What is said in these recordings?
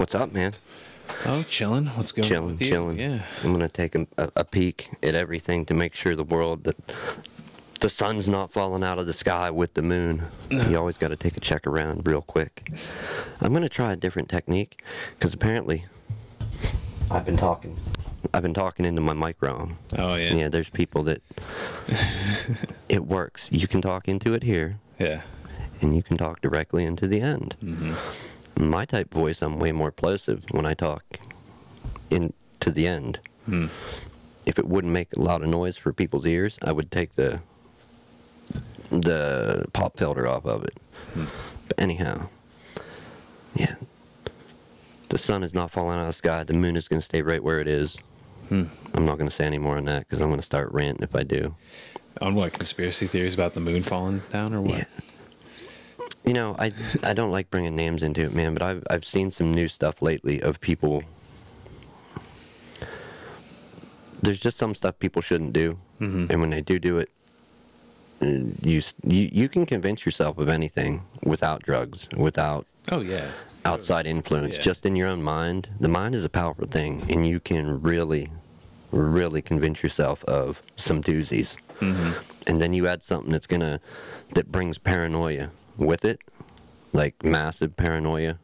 What's up, man? Oh, chilling. What's going on with you? Chilling. Yeah. I'm gonna take a peek at everything to make sure that the sun's not falling out of the sky with the moon. No. You always got to take a check around real quick. I'm gonna try a different technique because apparently I've been talking into my micro. Oh, yeah. Yeah, there's people that it works. You can talk into it here. Yeah. And you can talk directly into the end. Mm-hmm. My type voice, I'm way more plosive when I talk into the end. Mm. If it wouldn't make a lot of noise for people's ears, I would take the pop filter off of it. Mm. But anyhow, yeah. The sun is not falling out of the sky. The moon is going to stay right where it is. Hmm. I'm not going to say any more on that because I'm going to start ranting if I do. On what, conspiracy theories about the moon falling down or what? Yeah. You know, I don't like bringing names into it, man, but I've seen some new stuff lately of people. There's just some stuff people shouldn't do, Mm-hmm. and when they do it, you can convince yourself of anything without drugs, without Oh, yeah. outside influence, Yeah. just in your own mind. The mind is a powerful thing, and you can really convince yourself of some doozies. Mm-hmm. And then you add something that brings paranoia with it, like massive paranoia.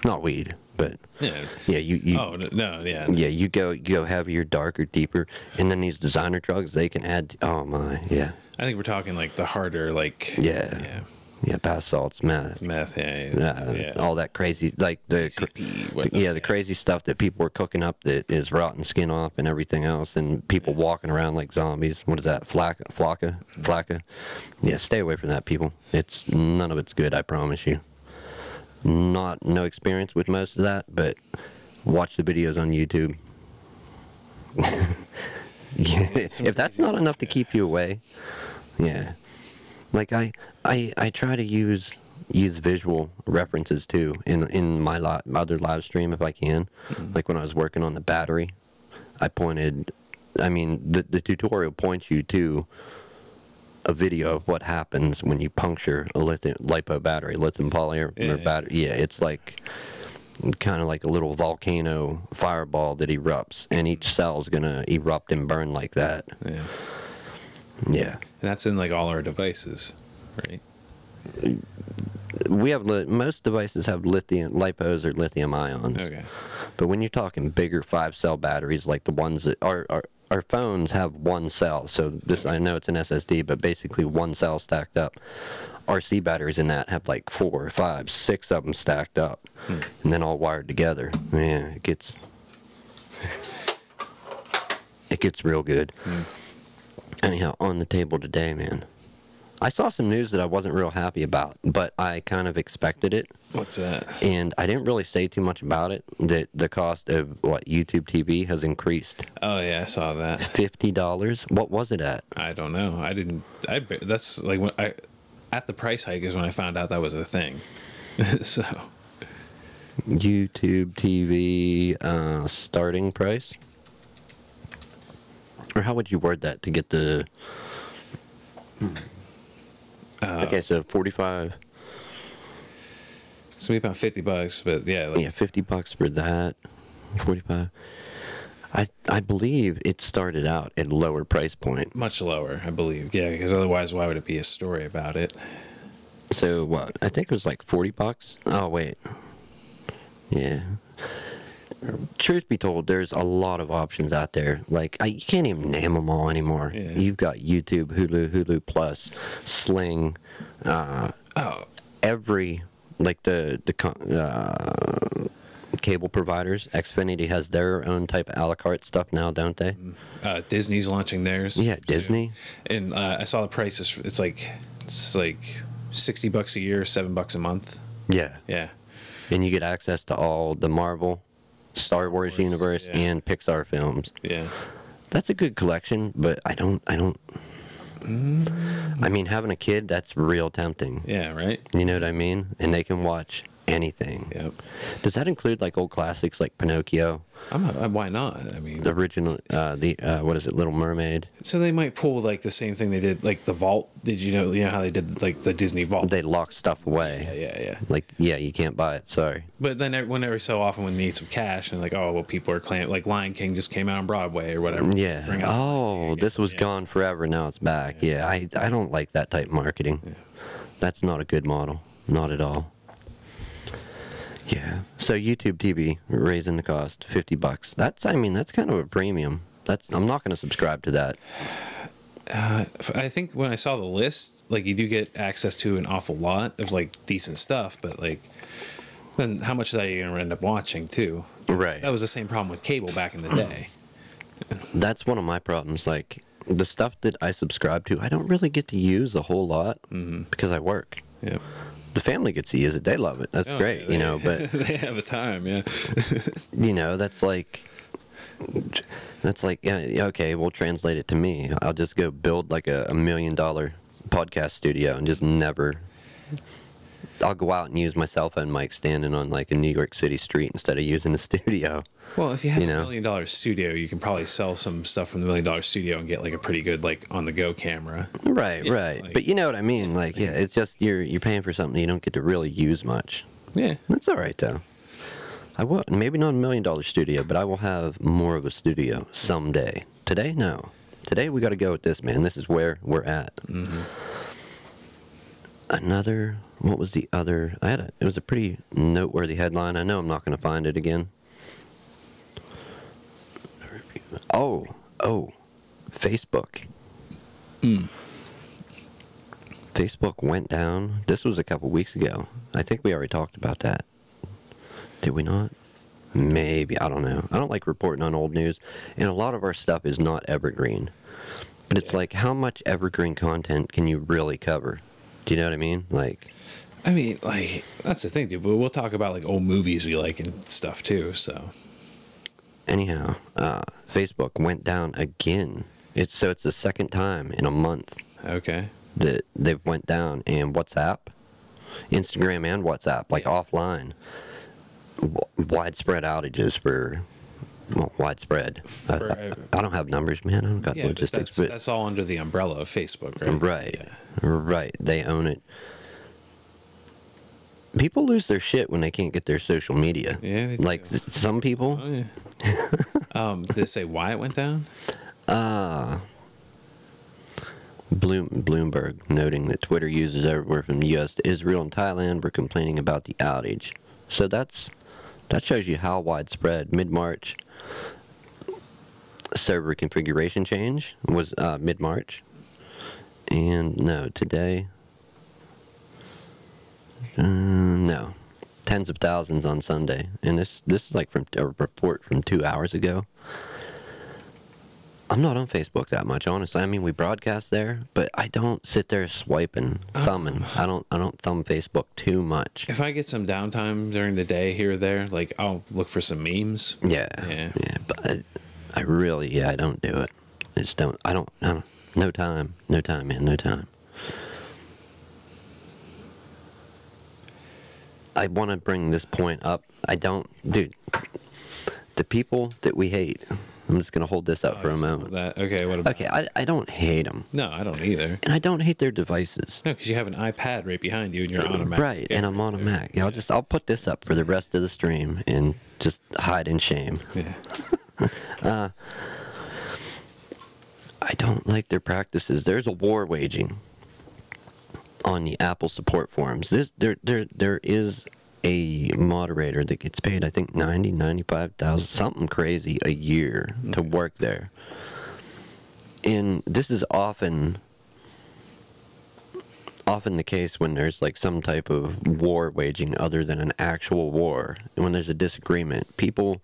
Not weed, but Yeah. yeah, you Oh, no, yeah. yeah, you go heavier, darker, deeper, and then these designer drugs, they can add, oh my, yeah. I think we're talking like the harder, like. Yeah. Yeah, bath salts, meth. Meth, Yeah, all that crazy, like PCP, whatnot, the crazy stuff that people are cooking up that is rotting skin off and everything else, and people walking around like zombies. What is that? Flakka? Yeah, stay away from that, people. None of it's good, I promise you. No experience with most of that, but watch the videos on YouTube. Yeah, if that's not enough to keep you away, yeah. Like I try to use visual references too in my other live stream if I can. Mm-hmm. Like when I was working on the battery, the tutorial points you to a video of what happens when you puncture a lithium polymer battery. Yeah, it's like kind of like a little volcano fireball that erupts, and each cell is gonna erupt and burn like that. Yeah. Yeah. And that's in like all our devices, right? We have most devices have lipos or lithium ions. Okay. But when you're talking bigger 5-cell batteries, like the ones that our phones have one cell. So this, I know it's an SSD, but basically one cell stacked up. RC batteries in that have like 4, 5, 6 of them stacked up, and then all wired together. Yeah, it gets real good. Anyhow, on the table today, man, I saw some news that I wasn't real happy about, but I kind of expected it. What's that? And I didn't really say too much about it, that the cost of YouTube TV has increased. Oh, yeah, I saw that. $50? What was it at? I don't know. That's like at the price hike is when I found out that was a thing. So. YouTube TV starting price? Or how would you word that to get the... okay, so 45... It's going to be about $50, but yeah. Like, yeah, $50 for that. 45. I believe it started out at a lower price point. much lower, I believe. Yeah, because otherwise, why would it be a story about it? So what? I think it was like $40. Oh, wait. Yeah. Truth be told, there's a lot of options out there. Like, you can't even name them all anymore. Yeah. You've got YouTube, Hulu Plus, Sling, every, like the cable providers. Xfinity has their own type of a la carte stuff now, don't they? Disney's launching theirs. Yeah, Disney. And I saw the prices. It's like $60 a year, $7 a month. Yeah. Yeah. And you get access to all the Marvel, Star Wars universe, yeah. and Pixar films. Yeah. That's a good collection, but I don't. I mean, having a kid, that's real tempting. Yeah, right? You know what I mean? And they can watch anything. Yep. Does that include like old classics like Pinocchio? Why not? I mean, The original, what is it, Little Mermaid? so they might pull like the same thing they did, like the vault. Did you know how they did like the Disney vault? They lock stuff away. Yeah. Like, yeah, you can't buy it. Sorry. But then every so often when they need some cash and like, oh, well, people are claiming, like Lion King just came out on Broadway or whatever. Yeah. Bring out Oh, this was gone forever. Now it's back. Yeah. I don't like that type of marketing. Yeah. That's not a good model. Not at all. Yeah. So YouTube TV raising the cost $50. That's kind of a premium. I'm not going to subscribe to that. I think when I saw the list, like you do get access to an awful lot of like decent stuff, but like then how much of that are you going to end up watching too? Right. That was the same problem with cable back in the day. That's one of my problems. Like the stuff that I subscribe to, I don't really get to use a whole lot because I work. Yeah. The family gets to use it. They love it. That's great, yeah, but they have a time, yeah. that's like, yeah, okay, we'll translate it to me. I'll just go build like a $1 million podcast studio and just never. I'll go out and use my cell phone mic standing on like a New York City street instead of using the studio. Well, if you have $1 million studio, you can probably sell some stuff from the $1 million studio and get like a pretty good like on the go camera. Right. Like, but you know what I mean? Like, yeah, it's just you're paying for something you don't get to really use much. Yeah. That's all right though. I will maybe not $1 million studio, but I will have more of a studio someday. Today, no. Today we got to go with this, man. This is where we're at. What was the other? It was a pretty noteworthy headline. I know I'm not going to find it again. Oh, Facebook. Facebook went down. This was a couple weeks ago. I think we already talked about that. Did we not? Maybe. I don't know. I don't like reporting on old news. And a lot of our stuff is not evergreen. But it's like, how much evergreen content can you really cover? Do you know what I mean? Like, I mean, like, that's the thing, dude. But we'll talk about like old movies we like and stuff too. So, anyhow, Facebook went down again. It's the second time in a month. Okay. That they've went down. And WhatsApp, Instagram, and WhatsApp, like offline, widespread outages for. Well, widespread. I don't have numbers, man. I don't got logistics. But that's all under the umbrella of Facebook, right? Right. Yeah. Right. They own it. People lose their shit when they can't get their social media. Yeah, they like do. Some people. Oh, yeah. Did it say why it went down? Bloomberg noting that Twitter users everywhere from the U.S. to Israel and Thailand were complaining about the outage. So that shows you how widespread. Mid-March, server configuration change was mid-March. And no, today, no, tens of thousands on Sunday. And this is like from a report from 2 hours ago. I'm not on Facebook that much, honestly. I mean, we broadcast there, but I don't sit there swiping, thumbing. I don't thumb Facebook too much. If I get some downtime during the day here or there, like I'll look for some memes. Yeah. But I really, I don't do it. I just don't. I don't. No time, man. No time. I want to bring this point up. Dude. The people that we hate. I'm just going to hold this up for a moment. Okay, what about? Okay, I don't hate them. No, I don't either. And I don't hate their devices. No, because you have an iPad right behind you and you're on a Mac. Right, and I'm on a Mac. Yeah, I'll put this up for the rest of the stream and just hide in shame. Yeah. I don't like their practices. There's a war waging on the Apple support forums. There is a moderator that gets paid, I think, $95,000, something crazy a year to work there. And this is often the case when there's like some type of war waging other than an actual war. And when there's a disagreement, people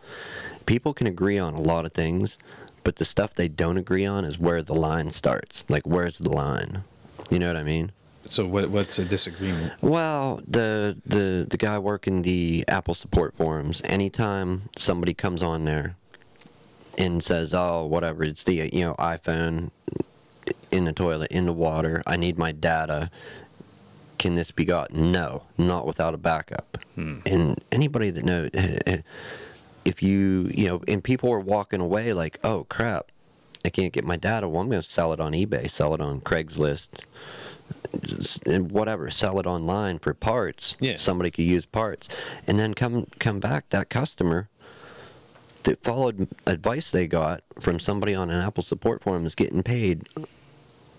can agree on a lot of things, but the stuff they don't agree on is where the line starts. Like, where's the line? You know what I mean? So what's a disagreement? Well, the guy working the Apple support forums, anytime somebody comes on there and says, oh, whatever, it's the iPhone in the toilet, in the water, I need my data, can this be got? No, not without a backup. And anybody that knows, if you know, and people are walking away like, oh crap, I can't get my data. Well, I'm going to sell it on eBay, sell it on Craigslist, whatever, sell it online for parts. Yeah. Somebody could use parts, and then come back, that customer that followed advice they got from somebody on an Apple support forum is getting paid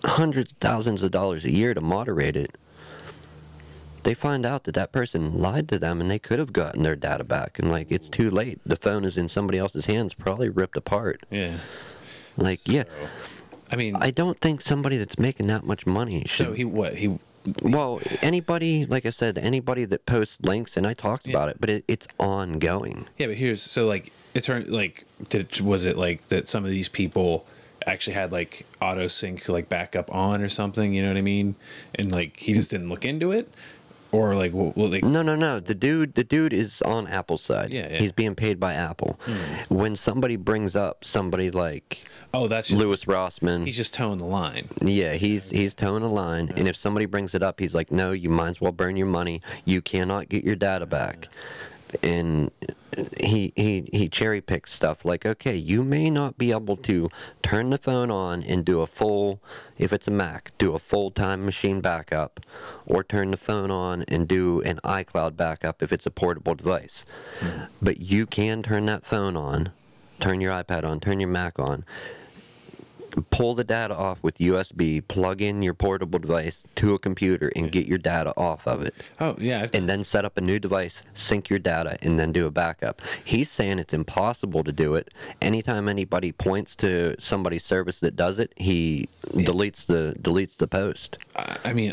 hundreds of thousands of dollars a year to moderate it. They find out that that person lied to them, and they could have gotten their data back, and like, it's too late. The phone is in somebody else's hands, probably ripped apart. Yeah. Like, yeah. I mean, I don't think somebody that's making that much money should. so he Well, anybody, like I said, anybody that posts links, and I talked about it, but it's ongoing. Yeah, but here's so like it turned like was it like that some of these people actually had like auto sync like backup on or something, you know what I mean? And like he just didn't look into it, or like like No. The dude is on Apple's side. Yeah. He's being paid by Apple. When somebody brings up somebody like that's just, Lewis Rossman, he's just towing the line. yeah, he's towing a line, and if somebody brings it up, he's like, no, you might as well burn your money. You cannot get your data back. And he cherry picks stuff like, okay, you may not be able to turn the phone on and do a full, if it's a Mac, do a full time machine backup, or turn the phone on and do an iCloud backup if it's a portable device. But you can turn that phone on, turn your iPad on, turn your Mac on, pull the data off with USB, plug in your portable device to a computer, and get your data off of it. Oh yeah, And then set up a new device, sync your data, and then do a backup. He's saying it's impossible to do it. Anytime anybody points to somebody's service that does it, he deletes the post. I mean,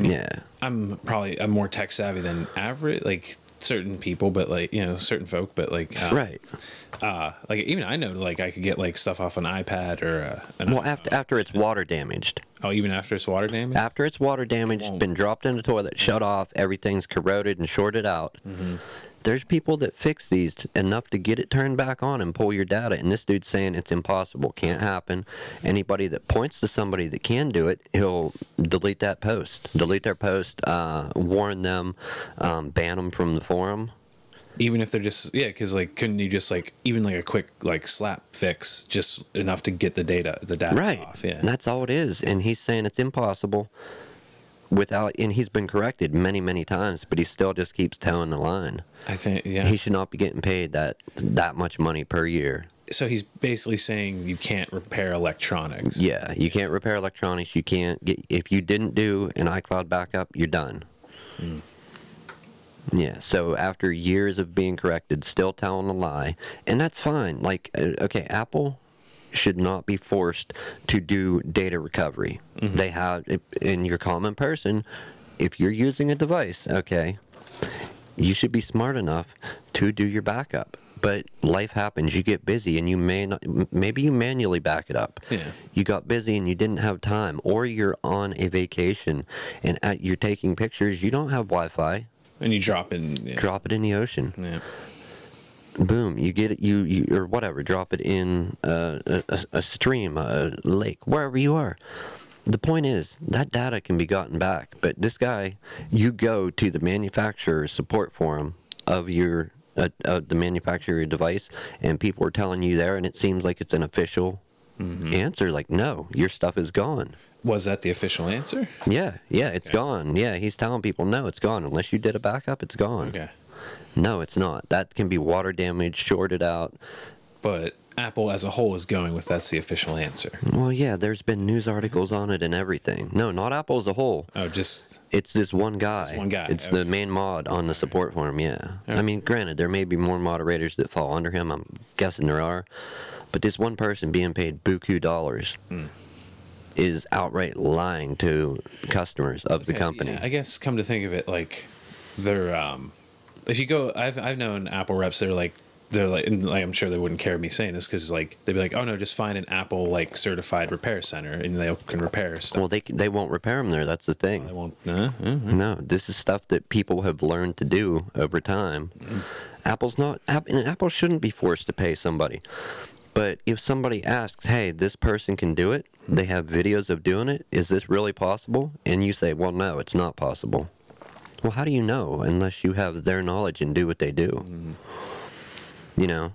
Yeah. I'm more tech savvy than average, like certain people, but like, you know, certain folk, but like Right. like even I know like I could get like stuff off an iPad or Well, after it's water damaged. oh, even after it's water damage. After it's water damaged, been dropped in the toilet, shut off, everything's corroded and shorted out. There's people that fix these enough to get it turned back on and pull your data, and this dude's saying it's impossible, can't happen. Anybody that points to somebody that can do it, he'll delete that post, delete their post, warn them, ban them from the forum. Even if they're just because like couldn't you just like even like a quick like slap fix just enough to get the data Right. off? Yeah, And that's all it is. And he's saying it's impossible without, and he's been corrected many times, but he still just keeps towing the line. I think He should not be getting paid that much money per year. So he's basically saying you can't repair electronics. Yeah, you can't repair electronics. You can't get, if you didn't do an iCloud backup, you're done. Yeah, so after years of being corrected, still telling a lie, and that's fine. Like, okay, Apple should not be forced to do data recovery. They have, in your common person, if you're using a device, okay, you should be smart enough to do your backup. But life happens, you get busy, and you may not, maybe you manually back it up. Yeah. You got busy and you didn't have time, or you're on a vacation and you're taking pictures, you don't have Wi-Fi. And you drop in. Yeah. Drop it in the ocean. Yeah. Boom, you get it, you or whatever, drop it in a stream, a lake, wherever you are. The point is, that data can be gotten back, but this guy, you go to the manufacturer support forum of your the manufacturer device, and people are telling you there, and it seems like it's an official answer, like, no, your stuff is gone. Was that the official answer? Yeah, it's gone. Yeah, he's telling people, no, it's gone. Unless you did a backup, it's gone. Okay. No, it's not. That can be water damage, shorted out. But Apple as a whole is going with that's the official answer. Well, yeah, there's been news articles on it and everything. No, not Apple as a whole. Oh, just... It's this one guy. This one guy. It's Okay. the main mod on the support forum, yeah. Okay. I mean, granted, there may be more moderators that fall under him. I'm guessing there are. But this one person being paid buku dollars is outright lying to customers of the company. Yeah, I guess come to think of it, like, they're... if you go... I've known Apple reps that are like... and like, I'm sure they wouldn't care me saying this because like they'd be like, oh no, just find an Apple like certified repair center and they can repair stuff. Well, they won't repair them there. That's the thing. They won't. No, this is stuff that people have learned to do over time. Apple's not, and Apple shouldn't be forced to pay somebody. But if somebody asks, hey, this person can do it, They have videos of doing it. Is this really possible? And you say, well, no, it's not possible. Well, how do you know unless you have their knowledge and do what they do? You know?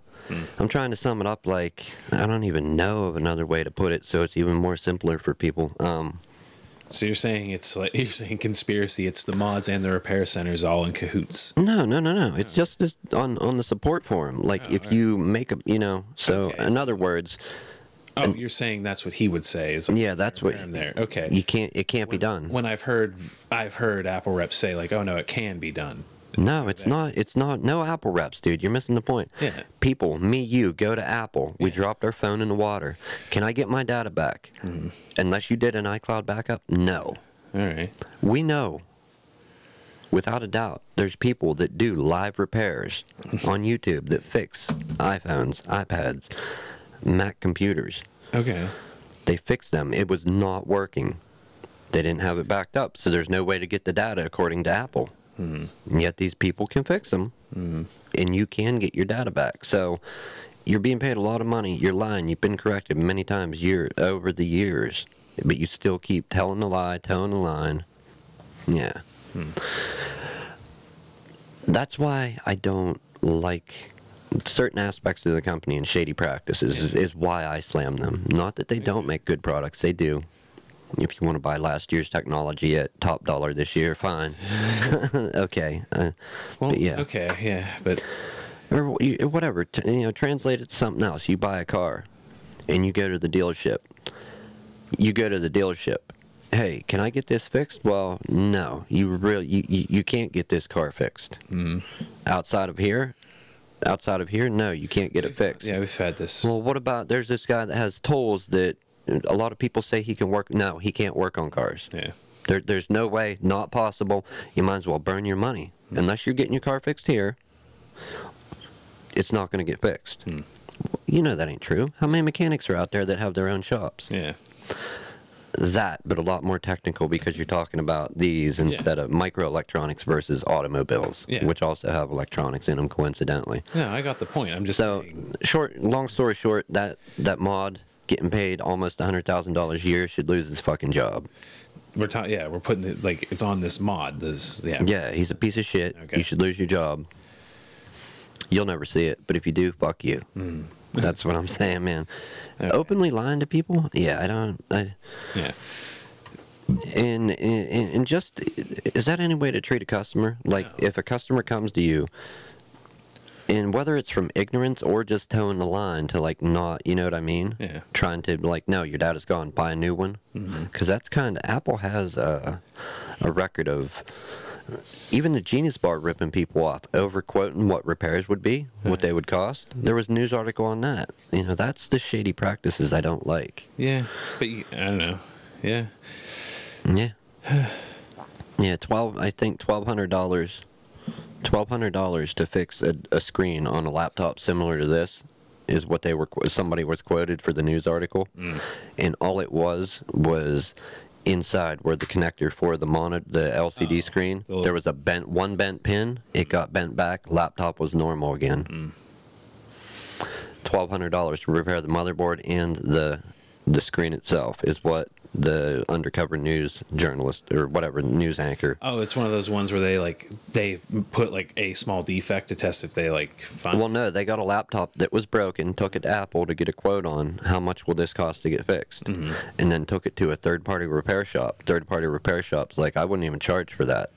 I'm trying to sum it up like, I don't even know of another way to put it so it's even more simpler for people. So you're saying it's like, you're saying conspiracy, it's the mods and the repair centers all in cahoots. No. It's just this on the support forum. Like if you make a, you know, so Okay, in other words. Oh, you're saying that's what he would say is Yeah, that's what in there. Okay. It can't be done. When I've heard Apple reps say like, oh no, it can be done. No, it's not. No Apple reps, dude. You're missing the point. Yeah. People, me, you, go to Apple. We dropped our phone in the water. Can I get my data back? Unless you did an iCloud backup? No. All right. We know, without a doubt, there's people that do live repairs on YouTube that fix iPhones, iPads, Mac computers. Okay. They fixed them. It was not working. They didn't have it backed up, so there's no way to get the data according to Apple. Yet these people can fix them, and you can get your data back. So you're being paid a lot of money. You're lying. You've been corrected many times over the years, but you still keep telling the lie, telling the line. Yeah. That's why I don't like certain aspects of the company and shady practices is why I slam them. Not that they don't make good products. They do. If you want to buy last year's technology at top dollar this year, fine. Okay. Well, but yeah. okay, yeah, but Or whatever. You know, translate it to something else. You buy a car, and you go to the dealership. Hey, can I get this fixed? Well, no. You can't get this car fixed. Outside of here, no, you can't get it fixed. Yeah, we've had this. Well, what about, there's this guy that has tools that a lot of people say he can work. No, he can't work on cars. Yeah. There's no way, not possible. You might as well burn your money. Unless you're getting your car fixed here, it's not going to get fixed. You know that ain't true. How many mechanics are out there that have their own shops? Yeah. That, but a lot more technical because you're talking about these instead of microelectronics versus automobiles, which also have electronics in them, coincidentally. No, I got the point. I'm just saying. Long story short, that mod getting paid almost $100,000 a year should lose his fucking job. We're putting it like it's on this mod. Yeah, he's a piece of shit. Okay. You should lose your job. You'll never see it, but if you do, fuck you. That's what I'm saying, man. Okay. Openly lying to people? Yeah, yeah. And just, is that any way to treat a customer? Like, no. If a customer comes to you, and whether it's from ignorance or just towing the line to, like, not, you know what I mean? Yeah. Trying to, like, no, your data's gone, buy a new one. Because that's kind of, Apple has a record of, even the Genius Bar ripping people off, over-quoting what repairs would be, what they would cost. There was a news article on that. You know, that's the shady practices I don't like. Yeah, but I don't know. Yeah. Yeah. Yeah, $1,200 to fix a screen on a laptop similar to this is what somebody was quoted for the news article. And all it was inside where the connector for the LCD screen, there was one bent pin. It got bent back. Laptop was normal again. $1,200 to repair the motherboard and the screen itself is what the undercover news journalist or whatever news anchor. Oh, it's one of those ones where they put like a small defect to test if they find. Well, no, they got a laptop that was broken, took it to Apple to get a quote on how much will this cost to get fixed, and then took it to a third-party repair shop. Third-party repair shops, like, I wouldn't even charge for that.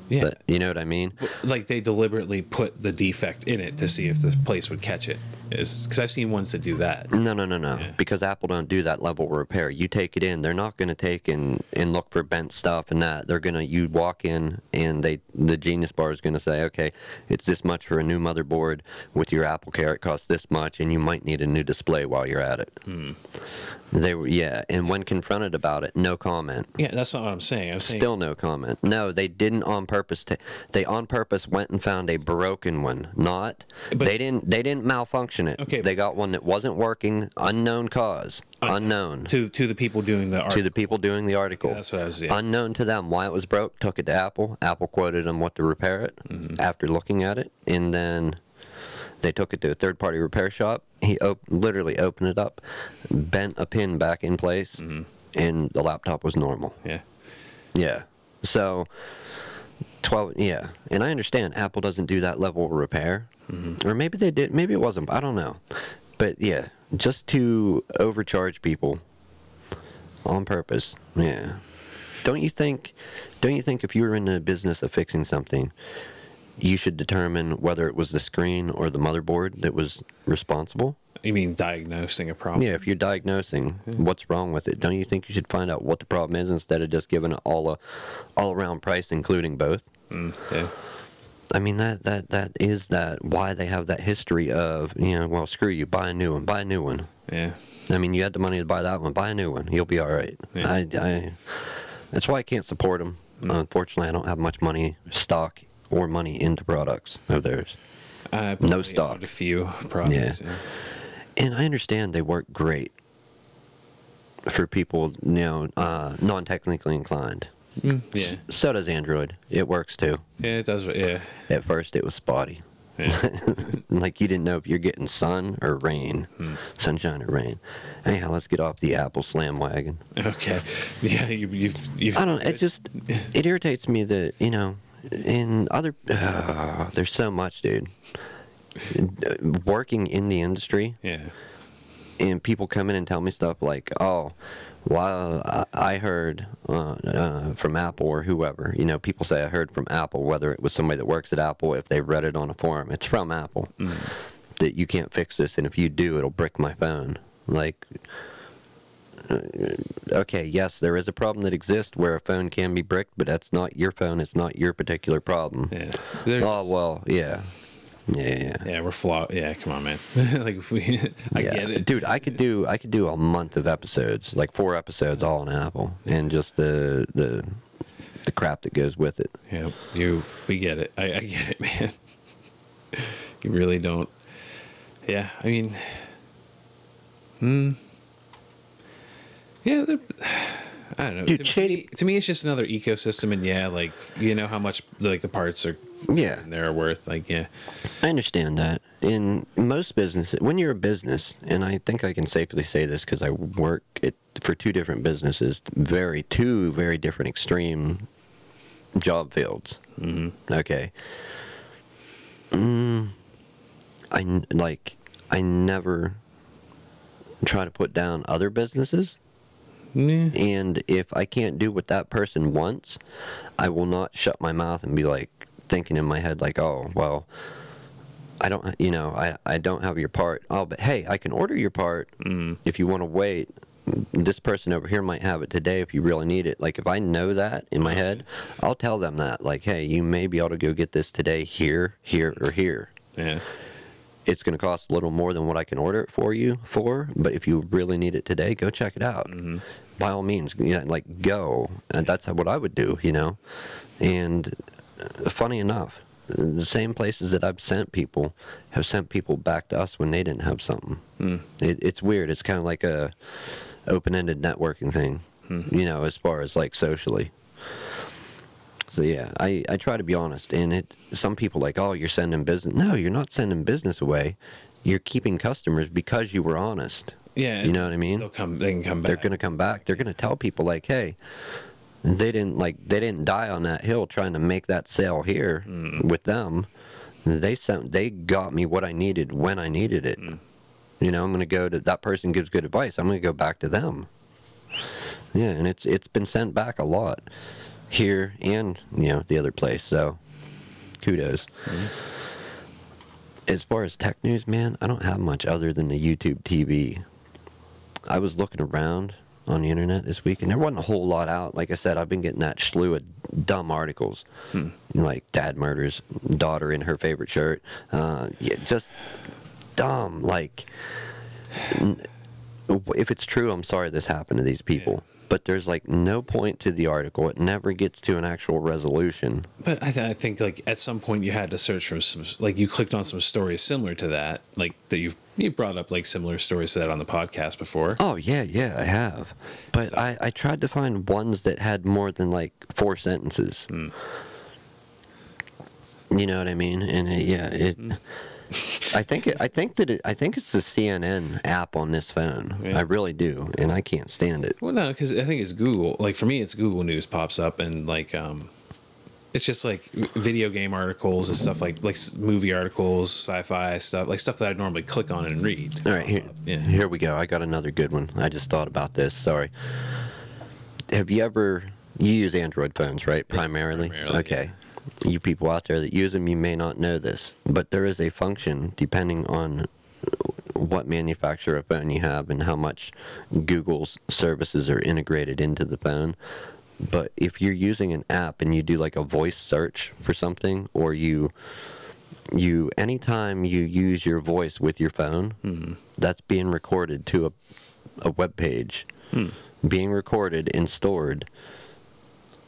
Yeah, but you know what I mean? Like, they deliberately put the defect in it to see if the place would catch it. Because I've seen ones that do that. No. Yeah. Because Apple don't do that level of repair. You take it in. They're not going to take and look for bent stuff and that. They're going to, you walk in and the Genius Bar is going to say, okay, it's this much for a new motherboard. With your Apple Care, it costs this much, and you might need a new display while you're at it. And when confronted about it, no comment. Yeah, that's not what I'm saying. Still no comment. No, they didn't on purpose. They on purpose went and found a broken one. They didn't malfunction it. Okay, they got one that wasn't working, unknown cause, unknown to the people doing the article. To the people doing the article. Okay, that's what I was. Unknown to them why it was broke. Took it to Apple. Apple quoted them what to repair it after looking at it, and then They took it to a third-party repair shop. He literally opened it up, bent a pin back in place, and the laptop was normal. Yeah. Yeah. So, 12, yeah. And I understand Apple doesn't do that level of repair. Or maybe they did. Maybe it wasn't. I don't know. But, yeah, just to overcharge people on purpose. Yeah. Don't you think if you were in the business of fixing something, you should determine whether it was the screen or the motherboard that was responsible? You mean diagnosing a problem? Yeah, if you're diagnosing what's wrong with it, don't you think you should find out what the problem is instead of just giving it all around price, including both? Yeah. I mean, that is why they have that history of, well, screw you, buy a new one. Yeah. I mean, you had the money to buy that one, buy a new one, you'll be all right. Yeah. That's why I can't support them. Unfortunately, I don't have much money, stock, or money into products of theirs. No stock. A few products. Yeah. And I understand they work great for people, non-technically inclined. Yeah. So does Android. It works too. Yeah, it does. Yeah. At first, it was spotty. Yeah. Like you didn't know if you're getting sun or rain, sunshine or rain. Anyhow, let's get off the Apple slam wagon. Okay. Yeah. You. I don't. It irritates me that in other. There's so much, dude. Working in the industry. Yeah. And people come in and tell me stuff like, "Oh, well, I heard from Apple or whoever." People say I heard from Apple, whether it was somebody that works at Apple, if they read it on a forum. It's from Apple that you can't fix this, and if you do, it'll brick my phone. Like, okay, yes, there is a problem that exists where a phone can be bricked, but that's not your phone. It's not your particular problem. Yeah. Oh well, yeah. Yeah, we're flawed. Yeah, come on, man. I get it, dude. I could do a month of episodes, like 4 episodes, all on Apple, and just the crap that goes with it. Yeah, we get it. I get it, man. You really don't. Yeah, I mean, yeah. I don't know. Dude, to me, it's just another ecosystem, and how much the parts are. Yeah, they're worth. I understand that. In most businesses, when you're a business, and I think I can safely say this because I work for 2 different businesses, two very different extreme job fields. Okay. I never try to put down other businesses. Yeah. And if I can't do what that person wants, I will not shut my mouth and be like, thinking in my head like, oh, well, I don't have your part. Oh, but hey, I can order your part if you want to wait. This person over here might have it today if you really need it. Like, if I know that in my head, I'll tell them that. Like, hey, you may be able to go get this today here, or here. Yeah. It's going to cost a little more than what I can order it for you for, but if you really need it today, go check it out. By all means, go. And that's what I would do, And funny enough, the same places that I've sent people have sent people back to us when they didn't have something. It's weird. It's kind of like a open-ended networking thing, as far as socially. So yeah, I try to be honest. And some people like, oh, you're sending business. No, you're not sending business away. You're keeping customers because you were honest. Yeah. You know what I mean? They can come back. They're going to come back. They're going to tell people like, hey, they didn't die on that hill trying to make that sale here with them. They got me what I needed when I needed it. I'm going to go to that person gives good advice. I'm going to go back to them. Yeah, and it's been sent back a lot here and the other place. So kudos. As far as tech news, man, I don't have much other than the YouTube TV. I was looking around on the internet this week, and there wasn't a whole lot out. Like I said, I've been getting that slew of dumb articles, like dad murders daughter in her favorite shirt. Just dumb. Like, if it's true, I'm sorry this happened to these people. But there's no point to the article. It never gets to an actual resolution. But I think at some point you had to search for some, you clicked on some stories similar to that, that you brought up similar stories to that on the podcast before. Oh yeah, I have. But so, I tried to find ones that had more than 4 sentences. You know what I mean? And I think it's the CNN app on this phone. Yeah. I really do, and I can't stand it. Well, no, because I think it's Google. Like for me, it's Google News pops up, and like it's just like video game articles and stuff like movie articles, sci-fi stuff, like stuff that I normally click on and read. All right, here we go. I got another good one. I just thought about this. Sorry. Have you use Android phones, right? Primarily? Okay. Yeah. You people out there that use them, you may not know this, but there is a function depending on what manufacturer of phone you have and how much Google's services are integrated into the phone. But if you're using an app and you do like a voice search for something, or you anytime you use your voice with your phone, that's being recorded to a web page, being recorded and stored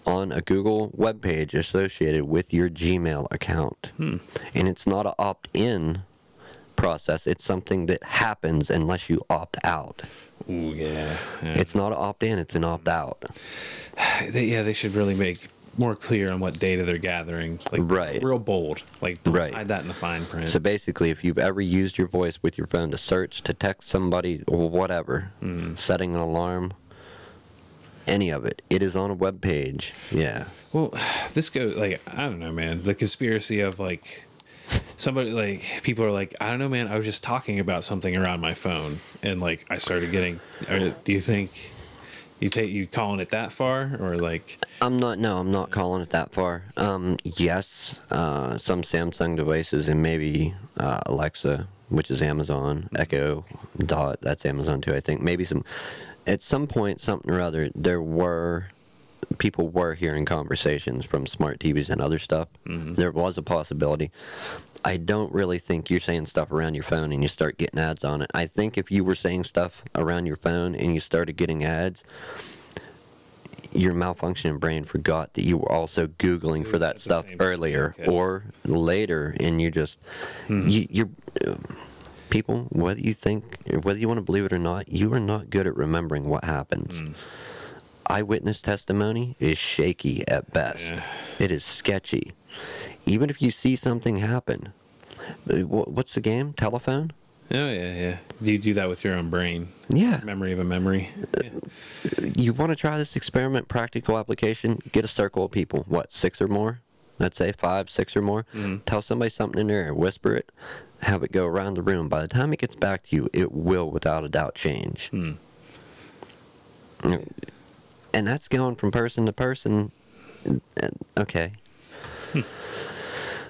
on a Google web page associated with your Gmail account. And it's not an opt-in process. It's something that happens unless you opt out. Ooh, yeah. It's not an opt-in, it's an opt-out. They should really make more clear on what data they're gathering. Like, right. Real bold. Like, don't hide that in the fine print. So basically, if you've ever used your voice with your phone to search, to text somebody, or whatever, setting an alarm, any of it, it is on a web page. Yeah. Well, this goes, like, I don't know, man. The conspiracy of, like, somebody, like, people are like, I don't know, man, I was just talking about something around my phone, and, like, I started getting, do you think you calling it that far, or, like? I'm not calling it that far. Yes, some Samsung devices, and maybe Alexa, which is Amazon, Echo Dot, that's Amazon too, I think. Maybe at some point, something or other, people were hearing conversations from smart TVs and other stuff. There was a possibility. I don't really think you're saying stuff around your phone and you start getting ads on it. I think if you were saying stuff around your phone and you started getting ads, your malfunctioning brain forgot that you were also Googling for that stuff earlier or later, and you just, you're people, whether you want to believe it or not, you are not good at remembering what happens. Eyewitness testimony is shaky at best. It is sketchy. Even if you see something happen, what's the game? Telephone? Oh, yeah. You do that with your own brain. Yeah. Memory of a memory. You want to try this experiment, practical application? Get a circle of people. What, 6 or more? Let's say 5, 6 or more. Tell somebody something in their ear, whisper it, have it go around the room. By the time it gets back to you, it will, without a doubt, change. And that's going from person to person. Okay.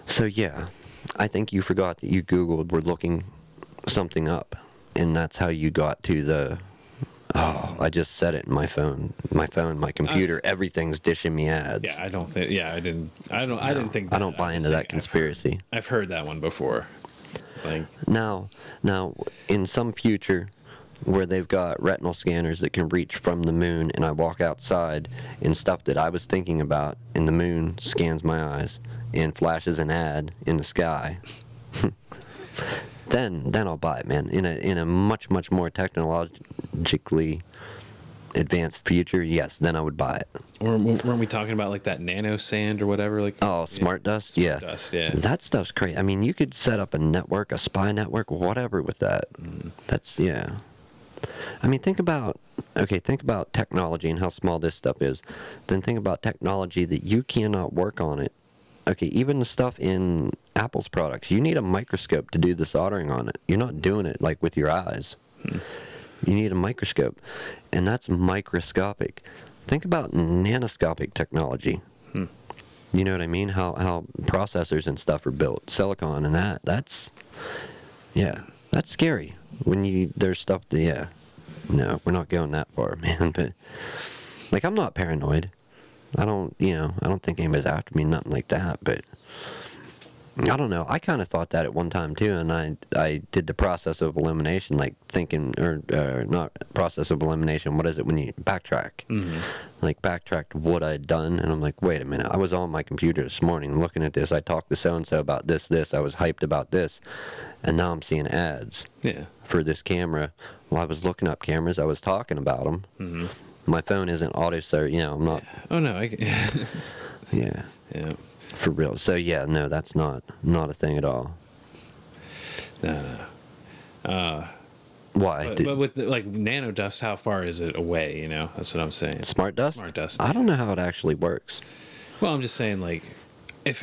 So, yeah, I think you forgot that you Googled, were looking something up, and that's how you got to the, I just said it in my phone, my computer, everything's dishing me ads. Yeah, I don't think, I didn't think that. I don't buy into that conspiracy. I've heard that one before. Like, Now, in some future where they've got retinal scanners that can reach from the moon, and I walk outside and stuff that I was thinking about, and the moon scans my eyes and flashes an ad in the sky, then I'll buy it, man. In a much more technologically advanced future, yes, then I would buy it. Or weren't we talking about like that nano sand or whatever? Like, smart dust? Smart dust, yeah. That stuff's crazy. I mean, you could set up a network, a spy network, whatever with that. That's, yeah. I mean, think about technology and how small this stuff is. Then think about technology that you cannot work on it. Okay, even the stuff in Apple's products, you need a microscope to do the soldering on it. You're not doing it like with your eyes. You need a microscope, and that's microscopic. Think about nanoscopic technology. You know what I mean? How processors and stuff are built, silicon and that's scary. When there's stuff that, no, we're not going that far, man. But like, I'm not paranoid. I don't think anybody's after me, nothing like that. But I don't know. I kind of thought that at one time too, and I did the process of elimination, like thinking, or not process of elimination. What is it when you backtrack? Like backtracked what I'd done, and I'm like, wait a minute. I was on my computer this morning looking at this. I talked to so and so about this. I was hyped about this, and now I'm seeing ads. For this camera. Well, I was looking up cameras. I was talking about them. My phone isn't auto, so I'm not. Oh no, Yeah. For real. So yeah, no, that's not a thing at all. Why? But with like nanodust, how far is it away? You know, that's what I'm saying. Smart dust? Smart dust. I don't know how it actually works. Well, I'm just saying, like, if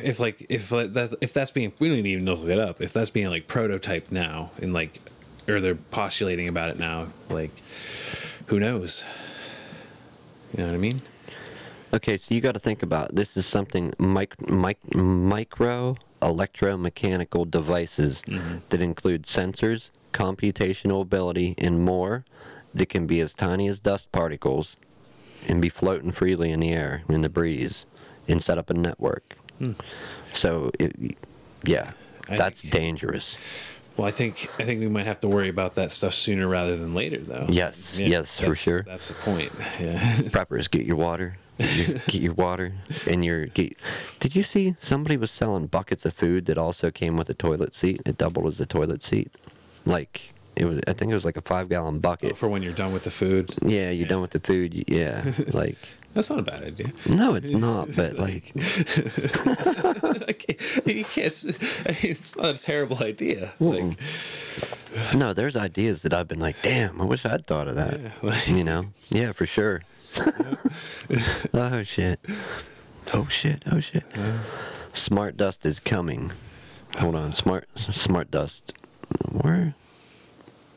that's being, we don't even look it up. If that's being like prototyped now, and like, or they're postulating about it now, like, who knows? You know what I mean? Okay, so you got to think about this is something micro electromechanical devices that include sensors, computational ability, and more that can be as tiny as dust particles and be floating freely in the air, in the breeze, and set up a network. So, that's dangerous. Well, I think we might have to worry about that stuff sooner rather than later, though. Yes, for sure. That's the point. Yeah. Preppers, get your water. Get your water and Did you see somebody was selling buckets of food that also came with a toilet seat? It doubled as a toilet seat. Like it was. I think it was like a 5-gallon bucket for when you're done with the food. Yeah, you're done with the food. Yeah, like. That's not a bad idea. No, it's not. But like, you can't. It's not a terrible idea. Like, no, there's ideas that I've been like, damn, I wish I'd thought of that. Yeah, like, you know? Yeah, for sure. Oh shit. Oh shit. Oh shit. Smart dust is coming. Hold on. Smart dust. Where?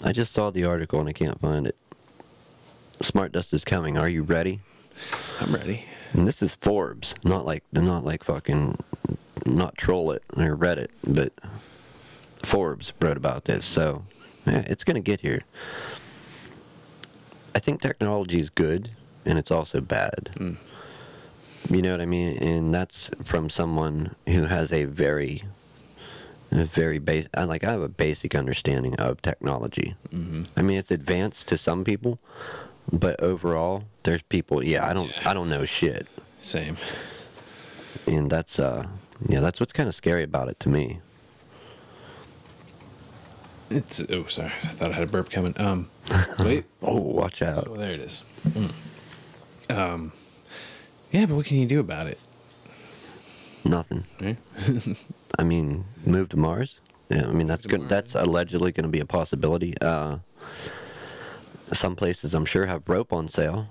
I just saw the article and I can't find it. Smart dust is coming. Are you ready? I'm ready. And this is Forbes, not fucking, not Troll It or Reddit, but Forbes wrote about this. So, yeah, it's gonna get here. I think technology is good, and it's also bad. You know what I mean? And that's from someone who has a very basic. I have a basic understanding of technology. I mean, it's advanced to some people. But overall, there's people. I don't know shit. Same. And that's what's kind of scary about it to me. It's sorry, I thought I had a burp coming. Wait. Oh, watch out. Oh, there it is. Yeah, but what can you do about it? Nothing. Right? I mean, move to Mars. Yeah, I mean that's good. That's allegedly going to be a possibility. Some places, I'm sure, have rope on sale.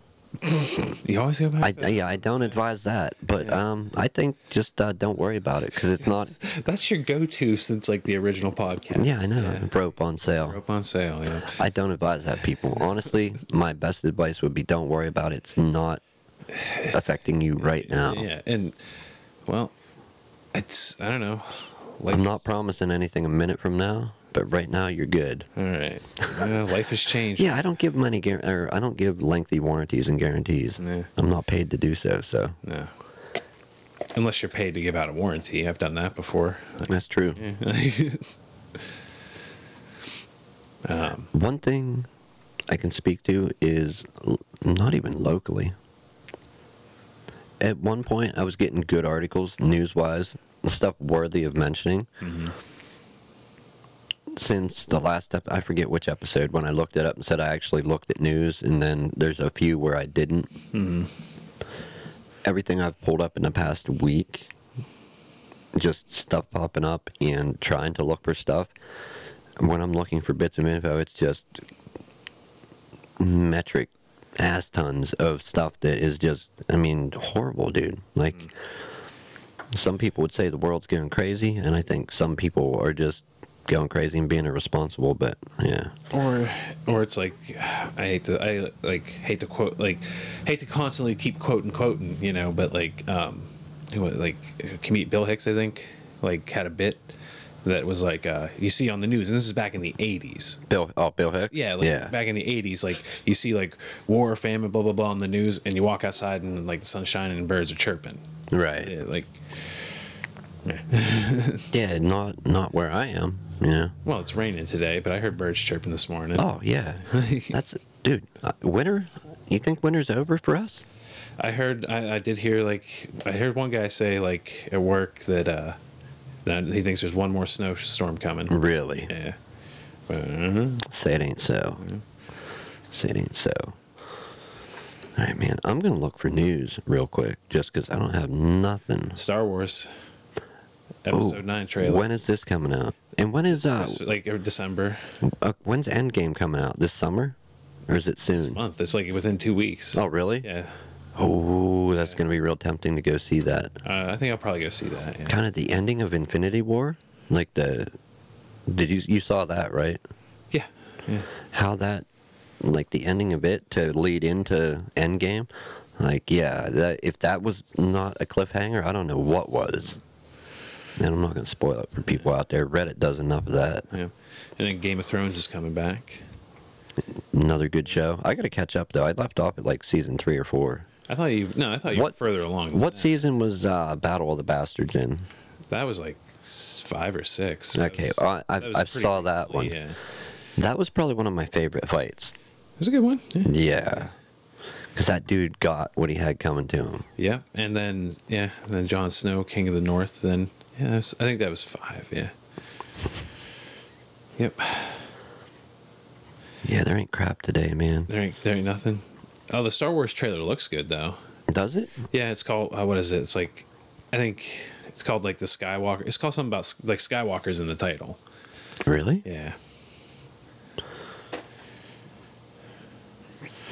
You always go back. I don't advise that, but I think just don't worry about it because it's not. That's your go-to since like the original podcast. Yeah, I know. Yeah. Rope on sale. Rope on sale. Yeah. I don't advise that, people. Honestly, my best advice would be don't worry about it. It's not affecting you right now. Yeah, and well, I don't know. I'm not promising anything a minute from now. But right now, you're good. All right. Life has changed. Yeah, I don't give I don't give lengthy warranties and guarantees. Yeah. I'm not paid to do so. So. No. Unless you're paid to give out a warranty. I've done that before. That's true. Yeah. One thing I can speak to is not even locally. At one point, I was getting good articles, news-wise, stuff worthy of mentioning. Since the last I forget which episode, when I looked it up and said I actually looked at news, and then there's a few where I didn't. Everything I've pulled up in the past week, just stuff popping up and trying to look for stuff. When I'm looking for bits of info, it's just metric ass tons of stuff that is just, I mean, horrible, dude. Like, some people would say the world's going crazy, and I think some people are just going crazy and being irresponsible, but yeah. Or it's like I hate to quote, like hate to constantly keep quoting, you know, but like comedian Bill Hicks, I think, like had a bit that was like you see on the news, and this is back in the 80s. Bill Hicks? Yeah, like back in the 80s, like you see like war, famine, blah blah blah on the news, and you walk outside and like the sun's shining and birds are chirping. Right. Yeah, like yeah, not where I am. Yeah. Well, it's raining today, but I heard birds chirping this morning. Oh yeah, dude. Winter? You think winter's over for us? I did hear I heard one guy say like at work that he thinks there's one more snowstorm coming. Really? Yeah. Say it ain't so. Say it ain't so. All right, man. I'm gonna look for news real quick, just because I don't have nothing. Star Wars. Episode 9 trailer. When is this coming out? And when is like December. when's Endgame coming out? This summer, or is it soon? This month. It's like within 2 weeks. Oh, really? Yeah. Oh, that's gonna be real tempting to go see that. I think I'll probably go see that. Yeah. Kind of the ending of Infinity War, like did you saw that, right? Yeah. Yeah. How that, like the ending of it to lead into Endgame, like yeah, that if that was not a cliffhanger, I don't know what was. And I'm not gonna spoil it for people out there. Reddit does enough of that. Yeah. And then Game of Thrones is coming back. Another good show. I gotta catch up though. I left off at like season 3 or 4. I thought you were further along. Than What that. season was Battle of the Bastards in? That was like 5 or 6. Okay, I saw that one. Yeah. That was probably one of my favorite fights. It was a good one. Yeah. Yeah. Because that dude got what he had coming to him. Yeah. And then Jon Snow, King of the North. Then I think that was 5. Yeah. Yep. Yeah, there ain't crap today, man. There ain't nothing. Oh, the Star Wars trailer looks good though. Does it? Yeah, it's called what is it? It's like I think it's called like the Skywalker. It's called something about like Skywalker's in the title. Really? Yeah.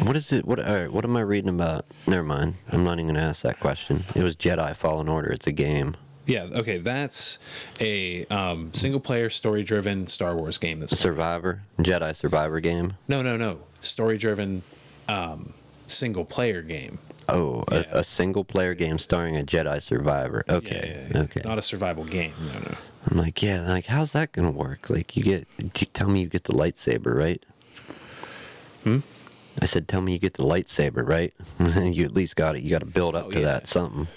What is it? All right, what am I reading about? Never mind. I'm not even gonna ask that question. It was Jedi Fallen Order. It's a game. Yeah. Okay. That's a single-player, story-driven Star Wars game. That's Survivor, Jedi Survivor game. No. Story-driven, single-player game. Oh, Yeah. a single player game starring a Jedi Survivor. Okay, Yeah. okay. Not a survival game. No. I'm like, yeah, like how's that gonna work? Like you tell me you get the lightsaber, right? I said, tell me you get the lightsaber, right? You at least got it. You got to build up to yeah. that something.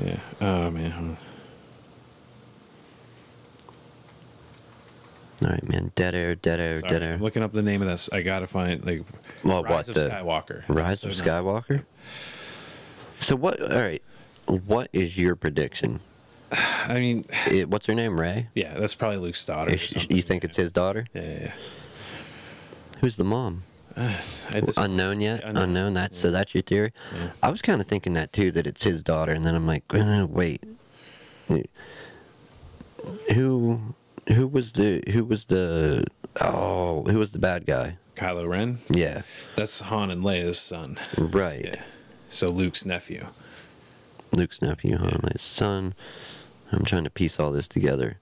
Yeah. Oh man. All right, man. Dead air. Sorry, I'm looking up the name of this. I gotta find like Well, Rise of Skywalker. Rise of So Skywalker. So what? All right. What is your prediction? I mean, What's her name? Ray? yeah, that's probably Luke's daughter. Or something. You think it's his daughter? Yeah. Who's the mom? Unknown yet? Unknown. So that's your theory. Yeah. I was kind of thinking that too, that it's his daughter, and then I'm like, wait, who was the bad guy? Kylo Ren. Yeah, That's Han and Leia's son. right. Yeah. So Luke's nephew. Luke's nephew, huh? His son. I'm trying to piece all this together.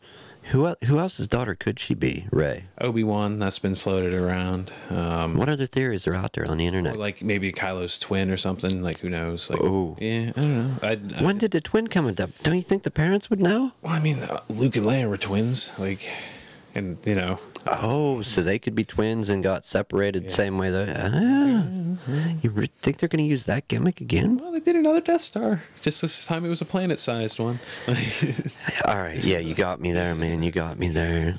Who else's daughter could she be? Rey. Obi-Wan, that's been floated around. What other theories are out there on the internet? Or like maybe Kylo's twin or something. Like who knows? Like, Oh. yeah, I don't know. When did the twin come into? Don't you think the parents would know? Well, I mean, Luke and Leia were twins. Like, and you know. Oh, so they could be twins and got separated the same way. You think they're going to use that gimmick again? Well, they did another Death Star. Just this time it was a planet-sized one. All right, yeah, you got me there, man. You got me there.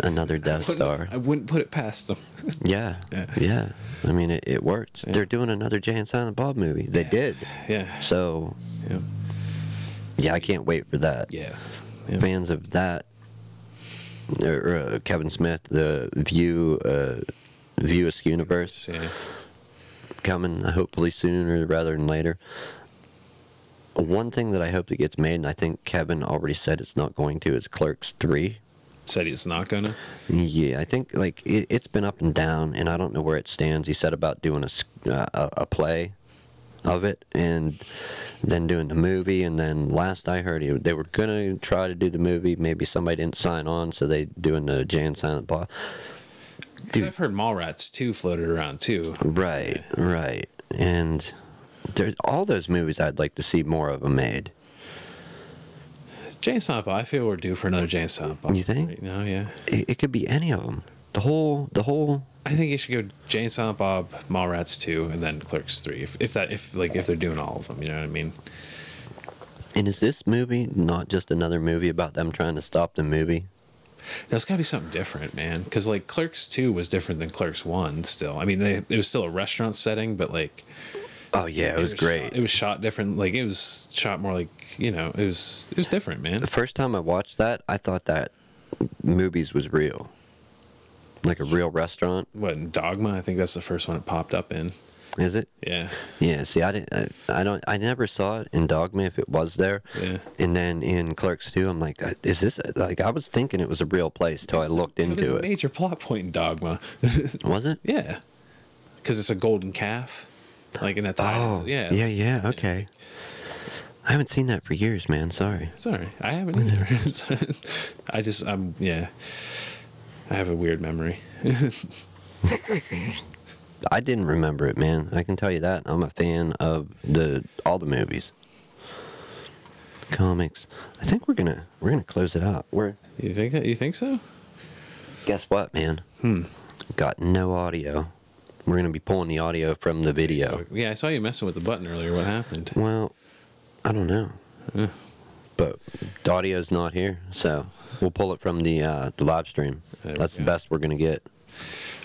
Another Death Star. I wouldn't put it past them. Yeah. I mean, it worked. They're doing another Jay and Silent Bob movie. They did. Yeah. So, Yeah. yeah, I can't wait for that. Yeah. Fans of that, or Kevin Smith, the View universe, Yeah. coming hopefully sooner rather than later. One thing that I hope that gets made, and I think Kevin already said it's not going to, is Clerks 3. Said he's not gonna. Yeah, I think like it's been up and down, and I don't know where it stands. He said about doing a play of it, and then doing the movie, and then last I heard they were gonna try to do the movie. Maybe somebody didn't sign on, so they doing the Jay and Silent Bob. Dude. I've heard Mallrats 2 floated around too. Right, and there's all those movies I'd like to see more of them made. Jay and Silent Bob, I feel we're due for another Jay and Silent Bob. You think? Right now, yeah. It could be any of them. The whole. I think you should go Jay and Silent Bob, Mallrats 2, and then Clerks 3. If they're doing all of them, you know what I mean? And is this movie not just another movie about them trying to stop the movie? There's got to be something different, man. Because like Clerks 2 was different than Clerks 1. Still, I mean, it was still a restaurant setting, but like. Oh yeah, it was great. It was shot different. Like it was shot more like it was different, man. The first time I watched that, I thought that movies was real, like a real restaurant. What, Dogma? I think that's the first one it popped up in. Is it? Yeah. Yeah. See, I never saw it in Dogma if it was there. Yeah. And then in Clerks 2, I'm like, is this like? I was thinking it was a real place till I looked It was into a it. major plot point in Dogma. Was it? Yeah. Because it's a golden calf. Like in that time. Oh. Yeah. Yeah. Okay. I haven't seen that for years, man. Sorry. Sorry, I haven't either. I have a weird memory. I didn't remember it, man. I can tell you that. I'm a fan of all the movies, comics. I think we're gonna close it out. You think that? You think so? Guess what, man? Got no audio. We're gonna be pulling the audio from the video. Yeah, I saw you messing with the button earlier. What happened? Well, I don't know. But the audio's not here, so we'll pull it from the live stream. That's the best we're gonna get.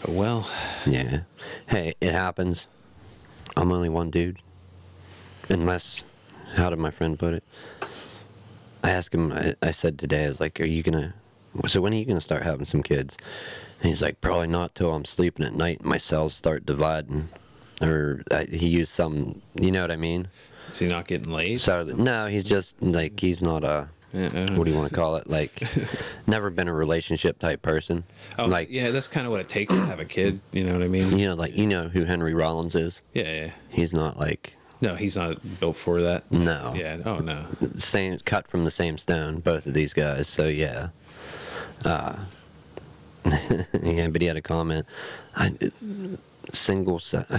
Well, yeah. Hey, it happens. I'm only one dude. Unless, how did my friend put it? I asked him. I said today, I was like, so when are you gonna start having some kids? And he's like, probably not till I'm sleeping at night and my cells start dividing. Or he used some, you know what I mean? is he not getting laid? So no, he's just like, he's not a, what do you want to call it? Like, never been a relationship type person. Oh, like, yeah, that's kind of what it takes to have a kid. You know what I mean? like, you know who Henry Rollins is? Yeah. He's not like. No, he's not built for that. No. Yeah. Oh no. Same, cut from the same stone, both of these guys. So yeah. Yeah, but he had a comment. I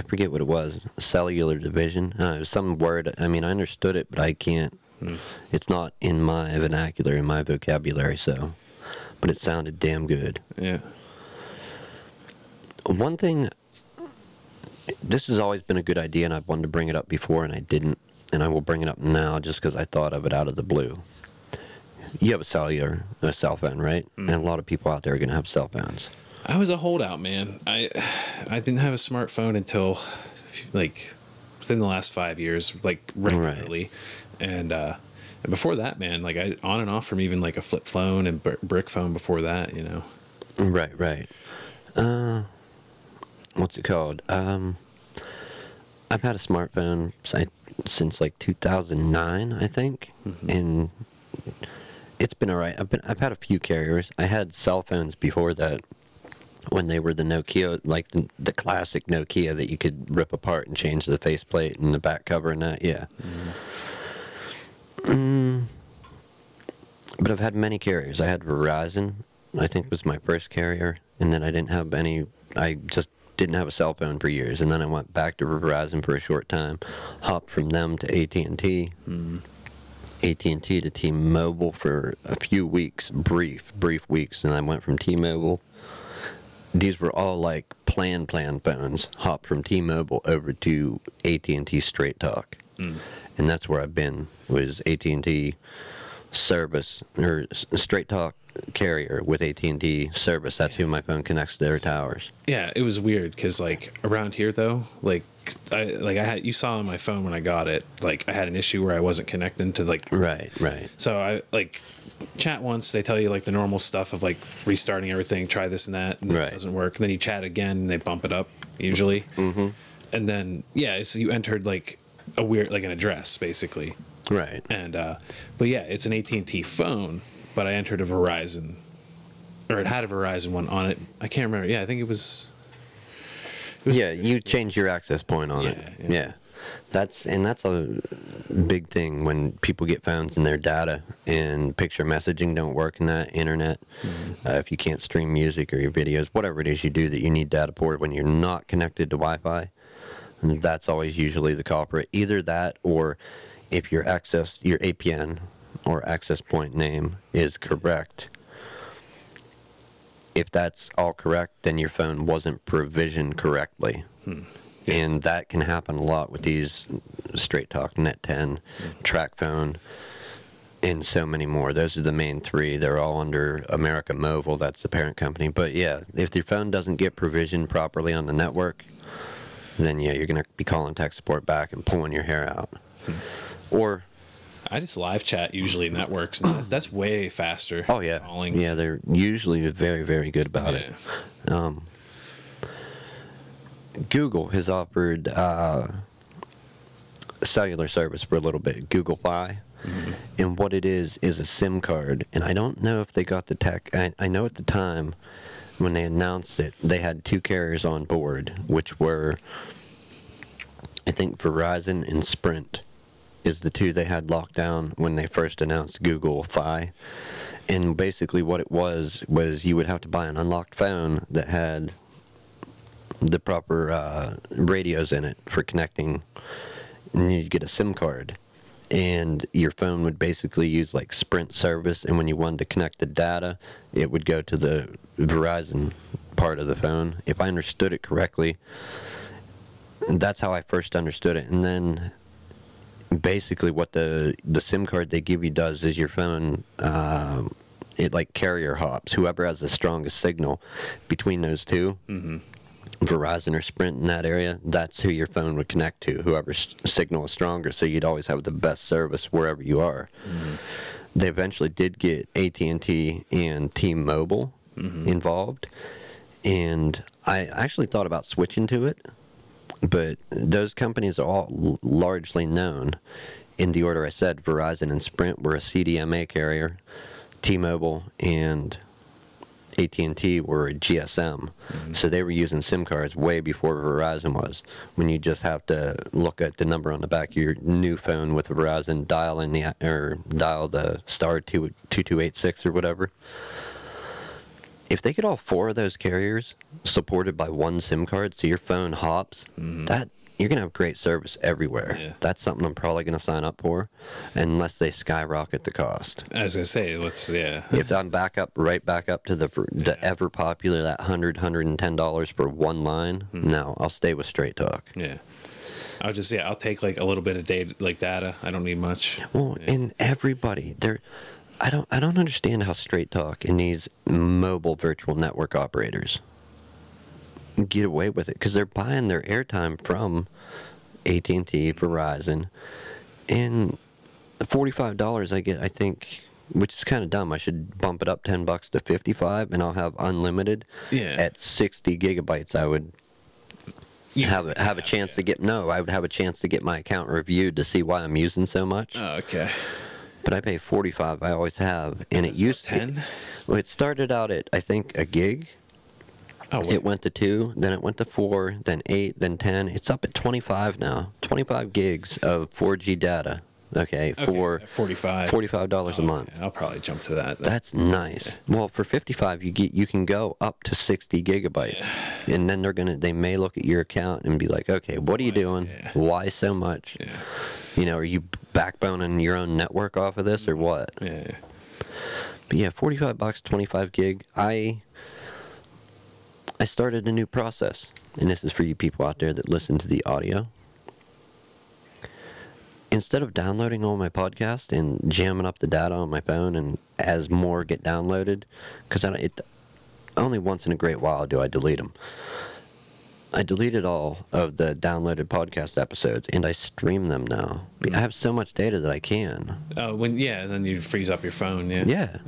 forget what it was. Cellular division. It was some word. I mean, I understood it, but I can't. It's not in my vernacular, in my vocabulary. So, but it sounded damn good. Yeah. One thing. This has always been a good idea, and I've wanted to bring it up before, and I didn't, and I will bring it up now just because I thought of it out of the blue. You have a cell phone, right? And a lot of people out there are going to have cell phones. I was a holdout, man. I didn't have a smartphone until like within the last 5 years, like regularly, right. And before that, man, like I on and off from even like a flip phone and brick phone before that, you know. Right. What's it called? I've had a smartphone since like 2009, I think, and it's been alright. I've had a few carriers. I had cell phones before that, when they were the Nokia, like the classic Nokia that you could rip apart and change the faceplate and the back cover and that. Yeah. But I've had many carriers. I had Verizon, I think was my first carrier, and then I didn't have any. I just didn't have a cell phone for years, and then I went back to Verizon for a short time, hopped from them to AT&T. AT&T to T-Mobile for a few weeks, brief weeks, and I went from T-Mobile. These were all like plan phones. Hopped from T-Mobile over to AT&T Straight Talk, and that's where I've been. Was AT&T service or Straight Talk carrier with AT&T service. That's who my phone connects to their towers. Yeah, it was weird because like around here though, like I had, you saw on my phone when I got it, like I had an issue where I wasn't connecting to like right. So I like chat once, they tell you like the normal stuff of like restarting everything, try this and that, and it doesn't work. And then you chat again and they bump it up usually. And then so you entered like a weird, like an address basically. Right. And but yeah, it's an AT&T phone, but I entered a Verizon, or it had a Verizon one on it. I can't remember. Yeah, I think it was yeah, you changed your access point on it. Yeah. That's a big thing when people get phones and their data and picture messaging don't work in that internet. If you can't stream music or your videos, whatever it is you do that you need data port when you're not connected to Wi-Fi, that's always usually the culprit. Either that, or if your APN or access point name is correct. If that's all correct, then your phone wasn't provisioned correctly. And that can happen a lot with these Straight Talk, Net 10, Track Phone, and so many more. Those are the main three. They're all under America Mobile. That's the parent company. But yeah, if your phone doesn't get provisioned properly on the network, then yeah, you're going to be calling tech support back and pulling your hair out. Or I just live chat usually, and that works. And that's way faster. Oh yeah, calling. Yeah, they're usually very, very good about it. Google has offered cellular service for a little bit, Google Fi. Mm-hmm. And what it is a SIM card. And I don't know if they got the tech. I know at the time when they announced it, they had 2 carriers on board, which were, I think, Verizon and Sprint is the 2 they had locked down when they first announced Google Fi. And basically what it was you would have to buy an unlocked phone that had the proper radios in it for connecting, and you'd get a SIM card. And your phone would basically use like Sprint service, and when you wanted to connect the data, it would go to the Verizon part of the phone. If I understood it correctly, that's how I first understood it. And then basically what the SIM card they give you does is your phone, it like carrier hops. Whoever has the strongest signal between those two, mm-hmm. Verizon or Sprint in that area, that's who your phone would connect to, whoever's signal is stronger, so you'd always have the best service wherever you are. Mm-hmm. They eventually did get AT&T and T-Mobile mm-hmm. involved, and I actually thought about switching to it, but those companies are all largely known. In the order I said, Verizon and Sprint were a CDMA carrier, T-Mobile and AT&T were a GSM, mm-hmm. so they were using SIM cards way before Verizon was. When you just have to look at the number on the back of your new phone with Verizon, dial the star 2286 or whatever. If they get all 4 of those carriers supported by one SIM card, so your phone hops, mm-hmm. that you're gonna have great service everywhere. Yeah. That's something I'm probably gonna sign up for, unless they skyrocket the cost. I was gonna say, If I'm right back up to the ever popular that $110 for one line, mm-hmm. no, I'll stay with Straight Talk. Yeah. I'll take like a little bit of data. I don't need much. Well, yeah. And everybody I don't understand how Straight Talk and these mobile virtual network operators get away with it, because they're buying their airtime from AT&T, Verizon, and $45 I get, I think, which is kind of dumb. I should bump it up $10 to $55, and I'll have unlimited. Yeah. At 60 gigabytes. I would have a chance to get I would have a chance to get my account reviewed to see why I'm using so much. Oh, okay. But I pay $45. I always have, and it used 10. Well, it started out at I think a gig. Oh, it went to 2, then it went to 4, then 8, then 10. It's up at 25 now. 25 gigs of 4G data. Okay, for $45 a month. Okay. I'll probably jump to that. That's nice. Yeah. Well, for $55, you can go up to 60 gigabytes, yeah. And then they may look at your account and be like, okay, what are you doing? Yeah. Why so much? Yeah. Are you backboning your own network off of this or what? Yeah. But yeah, $45, 25 gig. I started a new process, and this is for you people out there that listen to the audio. Instead of downloading all my podcasts and jamming up the data on my phone, and as more get downloaded, because only once in a great while do I delete them. I deleted all of the downloaded podcast episodes, and I stream them now. I have so much data that I can. Then you freeze up your phone. Yeah.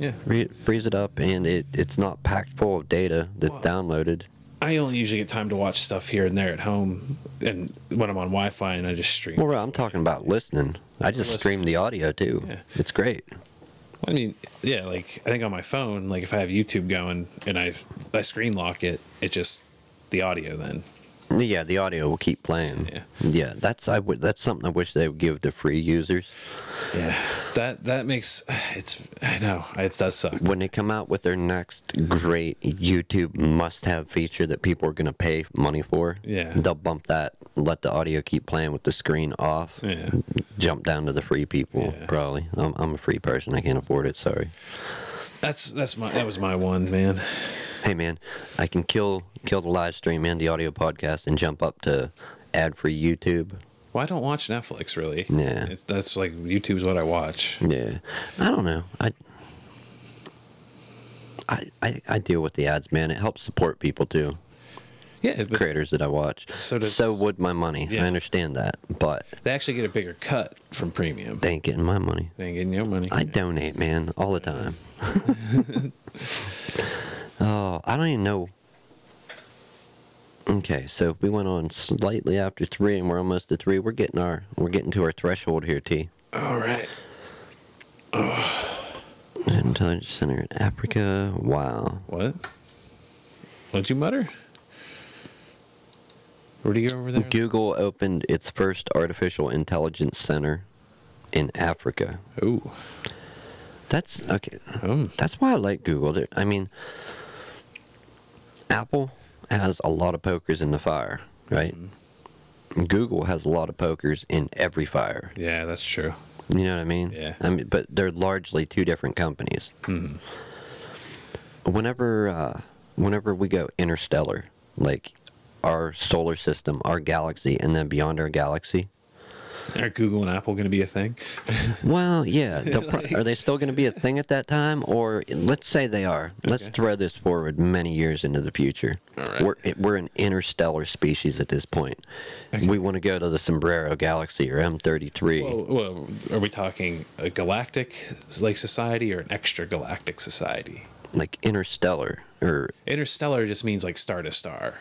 Freeze it up, and it's not packed full of data that's downloaded. I only usually get time to watch stuff here and there at home, and when I'm on Wi-Fi, and I just stream. Well, I'm talking about listening. I just stream the audio too. Yeah. It's great. Well, I mean, yeah, like I think on my phone, like if I have YouTube going and I screen lock it, it just the audio then. Yeah, the audio will keep playing. Yeah, that's something I wish they would give to free users. Yeah, that makes I know it does suck. When they come out with their next great YouTube must-have feature that people are going to pay money for, they'll bump that, let the audio keep playing with the screen off, jump down to the free people. Probably. I'm a free person. I can't afford it. Sorry. That was my one, man. Hey man, I can kill the live stream and the audio podcast and jump up to ad-free YouTube. Well, I don't watch Netflix really. Yeah, that's like YouTube's what I watch. Yeah, I don't know. I deal with the ads, man. It helps support people too. Yeah, creators that I watch. So would my money. Yeah. I understand that, but they actually get a bigger cut from premium. They ain't getting my money. They ain't getting your money. I donate, man, all the time. Oh, I don't even know. Okay, so we went on slightly after 3, and we're almost at 3. We're getting to our threshold here, T. All right. Intelligence Center in Africa. Wow. What? What'd you mutter? Where'd you go over there? Google opened its first artificial intelligence center in Africa. Ooh. That's okay. Oh. That's why I like Google. I mean, Apple has a lot of pokers in the fire, right? Mm-hmm. Google has a lot of pokers in every fire. Yeah, that's true. You know what I mean? Yeah. I mean, but they're largely two different companies. Hmm. Whenever we go interstellar, like our solar system, our galaxy, and then beyond our galaxy. Are Google and Apple going to be a thing? Well, yeah. Are they still going to be a thing at that time? Or let's say they are. Okay. Let's throw this forward many years into the future. All right. We're an interstellar species at this point. Okay. We want to go to the Sombrero Galaxy or M33. Well, are we talking a galactic like society or an extragalactic society? Like interstellar or interstellar just means like star to star.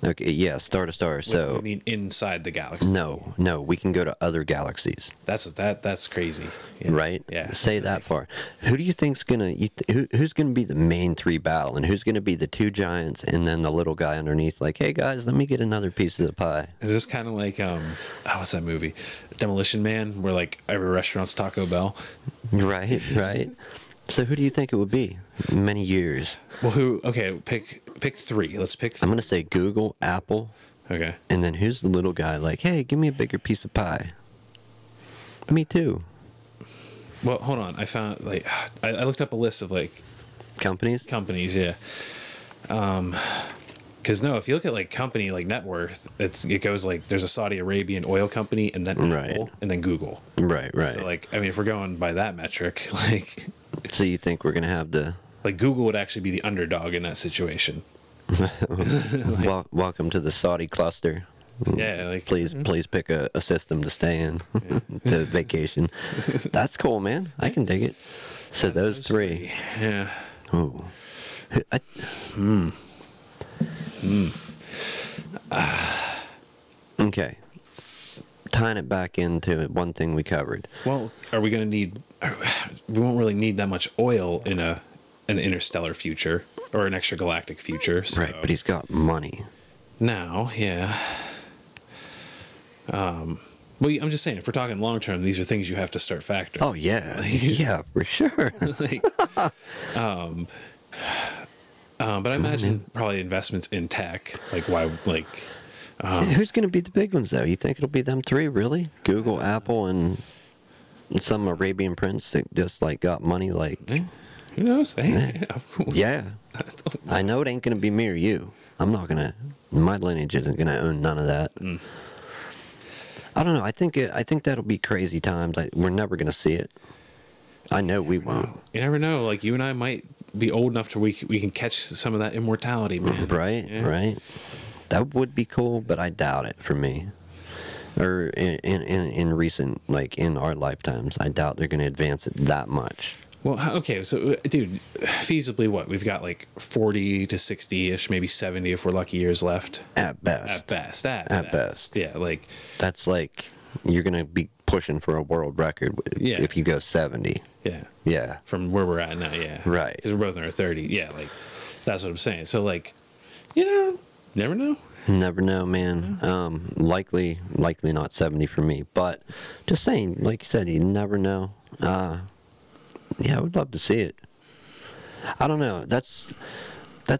Okay, yeah, star to star. So I mean inside the galaxy. No, we can go to other galaxies. That's crazy. Yeah. Right? Yeah. Say that far. Who do you think's who's gonna be the main 3 battle, and who's gonna be the 2 giants and then the little guy underneath? Like, hey guys, let me get another piece of the pie. Is this kind of like what's that movie, Demolition Man, where like every restaurant's Taco Bell? Right. So who do you think it would be? Many years. Well, who? Okay, pick 3. Let's pick. I'm gonna say Google, Apple. Okay. And then who's the little guy? Like, hey, give me a bigger piece of pie. Me too. Well, hold on. I found like I looked up a list of like companies. Yeah. Because no, if you look at like company like net worth, it goes like there's a Saudi Arabian oil company and then Apple and then Google. Right. So like I mean, if we're going by that metric, like. So you think we're gonna have the like Google would actually be the underdog in that situation? Like, welcome to the Saudi cluster. Yeah, like please pick a system to stay in to vacation. That's cool, man. I can dig it. So those 3. Yeah. Ooh. Okay. Tying it back into one thing we covered. Well, are we going to need? We won't really need that much oil in an interstellar future or an extragalactic future. So. Right, but he's got money. Now, yeah. Well, I'm just saying, if we're talking long term, these are things you have to start factoring. Oh yeah, yeah, for sure. But I imagine probably investments in tech, like why, like. Who's going to be the big ones, though? You think it'll be them 3, really? Google, Apple, and some Arabian prince that just, like, got money, like... Who knows? Hey, yeah. I know it ain't going to be me or you. I'm not going to... My lineage isn't going to own none of that. I don't know. I think that'll be crazy times. We're never going to see it. I know we won't. You never know. Like, you and I might be old enough to we can catch some of that immortality, man. Right. That would be cool, but I doubt it for me. Or in recent, like in our lifetimes, I doubt they're going to advance it that much. Well, okay, so dude, feasibly what? We've got like 40 to 60-ish, maybe 70 if we're lucky years left. At best. At best. Yeah, like... That's like, you're going to be pushing for a world record if you go 70. Yeah. From where we're at now, yeah. Right. Because we're both in our 30s. Yeah, like, that's what I'm saying. So, like, never know. Never know, man. Likely not 70 for me. But just saying, like you said, you never know. Yeah, I would love to see it. I don't know. That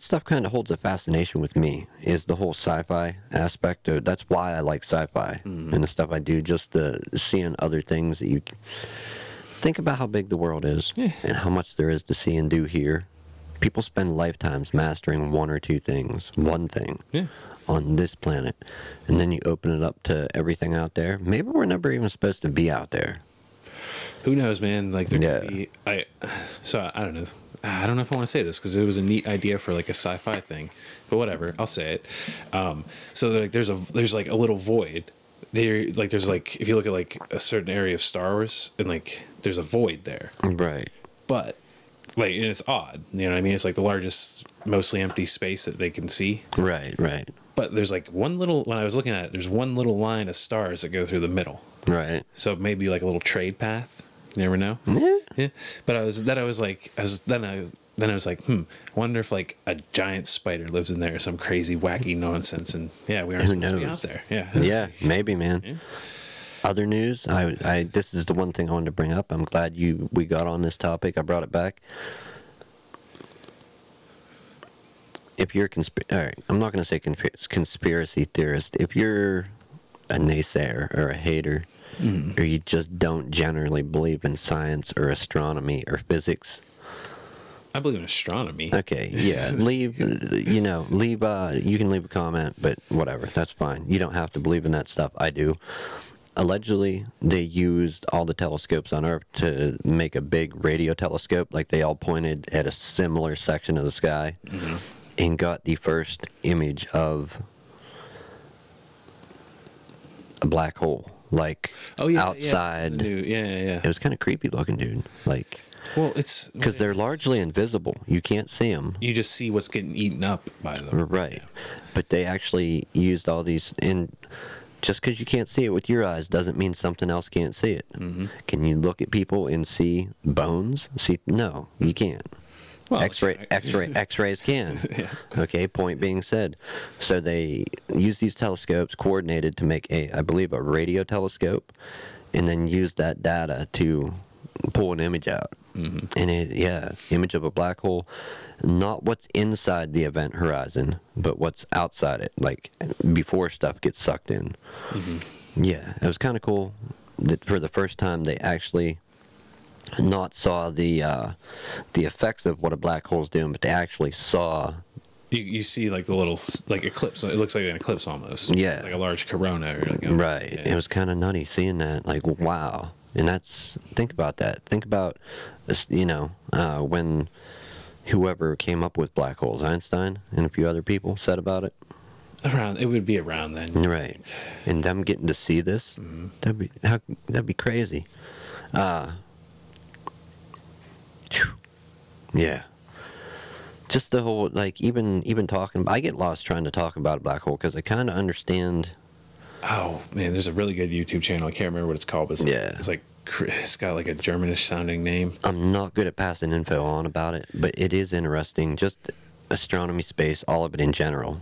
stuff kind of holds a fascination with me, is the whole sci-fi aspect. That's why I like sci-fi and the stuff I do, just the seeing other things that you... Think about how big the world is and how much there is to see and do here. People spend lifetimes mastering one or two things, one thing, on this planet. And then you open it up to everything out there. Maybe we're never even supposed to be out there. Who knows, man? Like, there could be... So, I don't know. I don't know if I want to say this, because it was a neat idea for, like, a sci-fi thing. But whatever, I'll say it. So, like, there's like, a little void. There's, like, if you look at, like, a certain area of Star Wars, and, like, there's a void there. Right. But... like, and it's odd, you know what I mean? It's like the largest, mostly empty space that they can see. Right. But there's like one little, when I was looking at it, there's one little line of stars that go through the middle. Right. So maybe like a little trade path. You never know. Yeah. Yeah. But I was like, I was like, I wonder if like a giant spider lives in there or some crazy wacky nonsense. And yeah, we aren't supposed to be out there. Yeah. Yeah, maybe, man. Yeah. Other news, I this is the one thing I wanted to bring up. I'm glad we got on this topic. I brought it back. If you're all right, I'm not going to say conspiracy theorist. If you're a naysayer or a hater, or you just don't generally believe in science or astronomy or physics. I believe in astronomy. Okay, yeah, leave, you can leave a comment, but whatever, that's fine. You don't have to believe in that stuff. I do. Allegedly, they used all the telescopes on Earth to make a big radio telescope, like they all pointed at a similar section of the sky. And got the first image of a black hole, like outside. Yeah. It was kind of creepy looking, dude. Like, well, it's because they're largely invisible. You can't see them. You just see what's getting eaten up by them. Right. But they actually used all these, and just because you can't see it with your eyes doesn't mean something else can't see it. Can you look at people and see bones? No, you can't. Well, X-rays can. Yeah. Okay, point being said. So they use these telescopes coordinated to make I believe a radio telescope, and then use that data to pull an image out. And image of a black hole, not what's inside the event horizon, but what's outside it, like before stuff gets sucked in. Yeah, it was kind of cool that for the first time they actually not saw the effects of what a black hole's doing, but they actually saw. You see like the little like eclipse. It looks like an eclipse almost. Yeah, like a large corona. Or like right. Yeah. It was kind of nutty seeing that. Like, wow. And think about that. Think about this, when whoever came up with black holes, Einstein and a few other people, said about it. It would be around then. Right. And them getting to see this, that'd be crazy. Yeah. Just the whole, like, even talking, I get lost trying to talk about a black hole because I kind of understand. Oh man, there's a really good YouTube channel. I can't remember what it's called, but it's got like a Germanish sounding name. I'm not good at passing info on about it, but it is interesting. Just astronomy, space, all of it in general.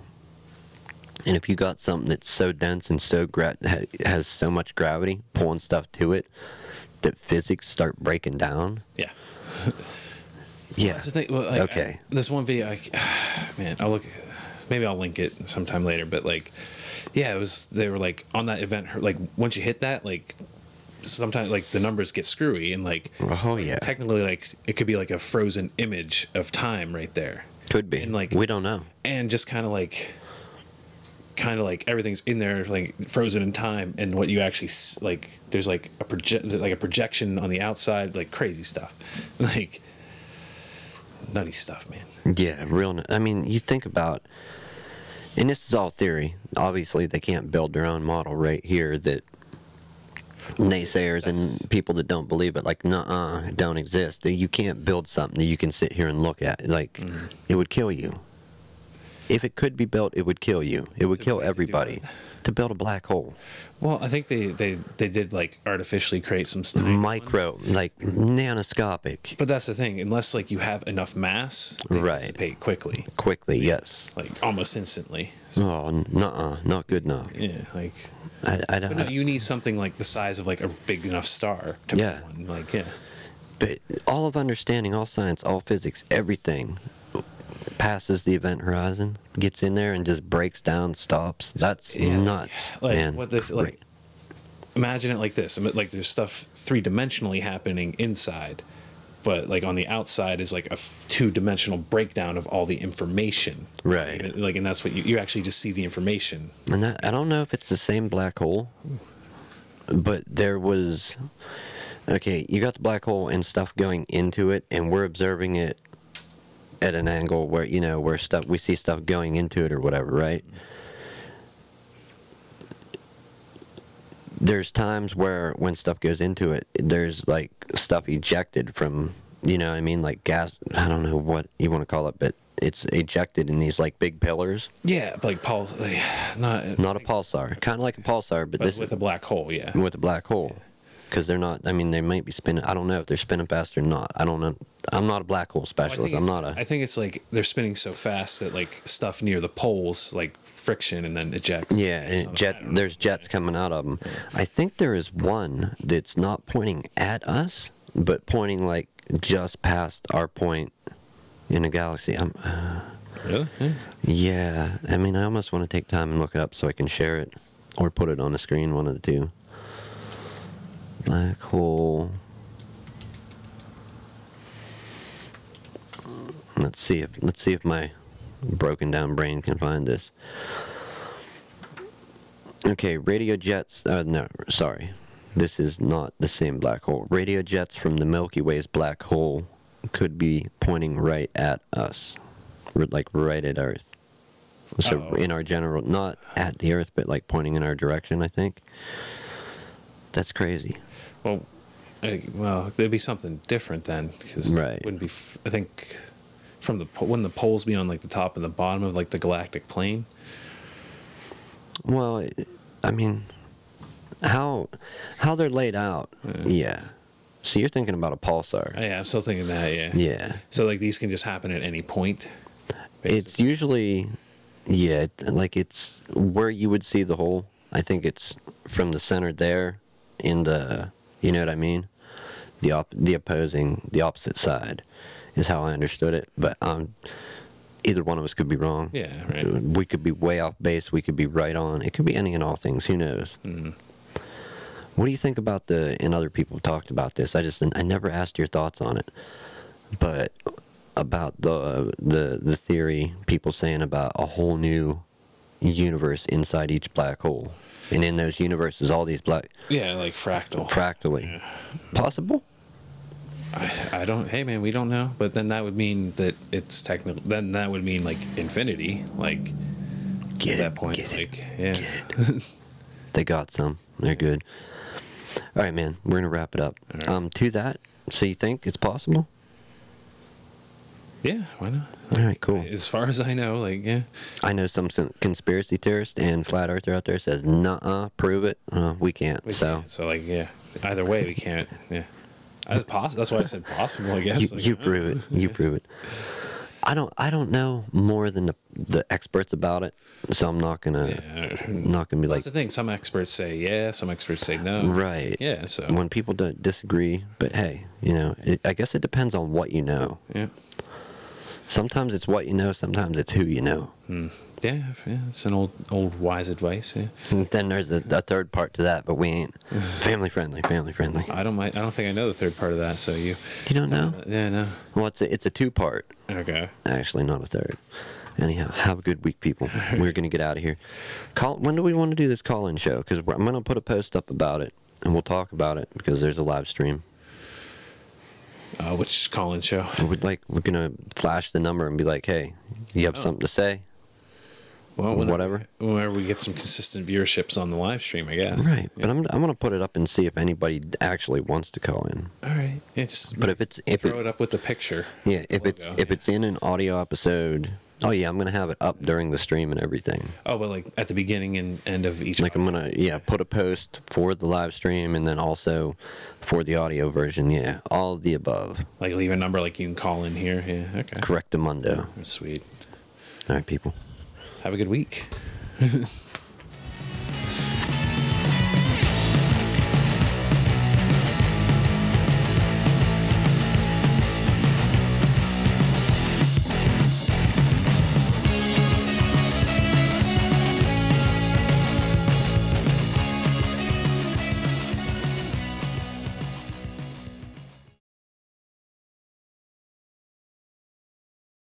And if you got something that's so dense and so has so much gravity pulling stuff to it, that physics start breaking down. Yeah. Yeah. That's the thing. Well, like, okay. This one video, man, maybe I'll link it sometime later. But like, yeah, they were like on that event. Like once you hit that, like sometimes like the numbers get screwy and like. Oh yeah. Technically, like it could be like a frozen image of time right there. Could be. And like we don't know. And just kind of like everything's in there like frozen in time, and what you actually like there's like a projection on the outside, like crazy stuff, like nutty stuff, man. Yeah, I mean, you think about, and this is all theory, obviously they can't build their own model right here that naysayers and people that don't believe it, like, nuh-uh, it don't exist. You can't build something that you can sit here and look at, like, it would kill you. If it could be built, it would kill you. It would kill everybody to build a black hole. Well, I think they did like artificially create some stuff. Micro, like nanoscopic. But that's the thing. Unless like you have enough mass, they dissipate quickly. Quickly, yes. Like almost instantly. So, nuh-uh, not good enough. Yeah, like. I don't. No, you need something like the size of like a big enough star to be one. Like yeah. But all of understanding, all science, all physics, everything passes the event horizon, gets in there and just breaks down, stops. That's nuts, like, man. What this like? Imagine it like this. Like there's stuff 3-dimensionally happening inside, but like on the outside is like a 2-dimensional breakdown of all the information. Right. Like, and that's what you actually just see the information. And that, I don't know if it's the same black hole, but there was. Okay, you got the black hole and stuff going into it, and we're observing it at an angle where, where we see stuff going into it or whatever, right? There's times where when stuff goes into it, there's like stuff ejected from, like gas, I don't know what you want to call it, but it's ejected in these like big pillars. Yeah, like Not a pulsar, kind of like a pulsar, but this with a black hole. Yeah, with a black hole. Because they're not. I mean, they might be spinning. I don't know if they're spinning fast or not. I don't know. I'm not a black hole specialist. I think it's like they're spinning so fast that like stuff near the poles like friction and then ejects. Yeah, and there's jets coming out of them. Yeah. I think there is one that's not pointing at us, but pointing like just past our point in a galaxy. Really? Yeah. Yeah. I mean, I almost want to take time and look it up so I can share it or put it on the screen. One of the two. Black hole. Let's see if my broken down brain can find this. Okay, radio jets. No, sorry, this is not the same black hole. Radio jets from the Milky Way's black hole could be pointing right at us, like right at Earth. So in our general, not at the Earth, but like pointing in our direction. I think that's crazy. Well, there'd be something different then, because it wouldn't be. I think from wouldn't the poles be on like the top and the bottom of like the galactic plane? Well, I mean, how they're laid out, yeah. So you're thinking about a pulsar? Oh, yeah, I'm still thinking that. Yeah. Yeah. So like these can just happen at any point. Basically. It's usually, yeah, like it's where you would see the hole. I think it's from the center there, in the. You know what I mean? The opposite side is how I understood it. But either one of us could be wrong. Yeah, right. We could be way off base. We could be right on. It could be any and all things. Who knows? Mm-hmm. What do you think about and other people talked about this. I never asked your thoughts on it. But about the theory, people saying about a whole new universe inside each black hole. And in those universes, all these black... Yeah, like fractal. Fractally. Yeah. Possible? I don't... Hey, man, we don't know. But then that would mean that it's technical... Then that would mean, like, infinity. Like, at that point. Like, yeah. They got some. They're good. All right, man. We're going to wrap it up. Right. To that, so you think it's possible? Yeah, why not? All right, cool. As far as I know, like, yeah. I know some conspiracy theorist and flat earther out there says, "Nuh-uh, prove it." We can't. So, like, yeah. Either way, we can't. Yeah. That's possible. That's why I said possible. I guess. You prove it. You prove it. I don't know more than the experts about it, so I'm not gonna be like. That's the thing. Some experts say yeah, some experts say no. Right. Yeah. So when people don't disagree, but hey, I guess it depends on what you know. Yeah. Sometimes it's what you know, sometimes it's who you know. Yeah, it's an old wise advice. Yeah. And then there's a third part to that, but we ain't family friendly. I don't think I know the third part of that. So you don't know? Yeah, no. Well, it's a 2-part. Okay. Actually, not a third. Anyhow, have a good week, people. We're gonna get out of here. When do we want to do this call-in show? Because I'm gonna put a post up about it, and we'll talk about it because there's a live stream. Which call-in show? We're gonna flash the number and be like, "Hey, you have something to say?" Well, whatever. Whenever we get some consistent viewerships on the live stream, I guess. Right, yeah. But I'm gonna put it up and see if anybody actually wants to call in. All right. Yeah. Throw it up with the picture. Yeah. If it's in an audio episode. Oh yeah, I'm gonna have it up during the stream and everything. Oh, but like at the beginning and end of each. Like I'm gonna put a post for the live stream and then also for the audio version. Yeah, all of the above. Like leave a number, like you can call in here. Yeah, okay. Correctamundo. Sweet. All right, people. Have a good week.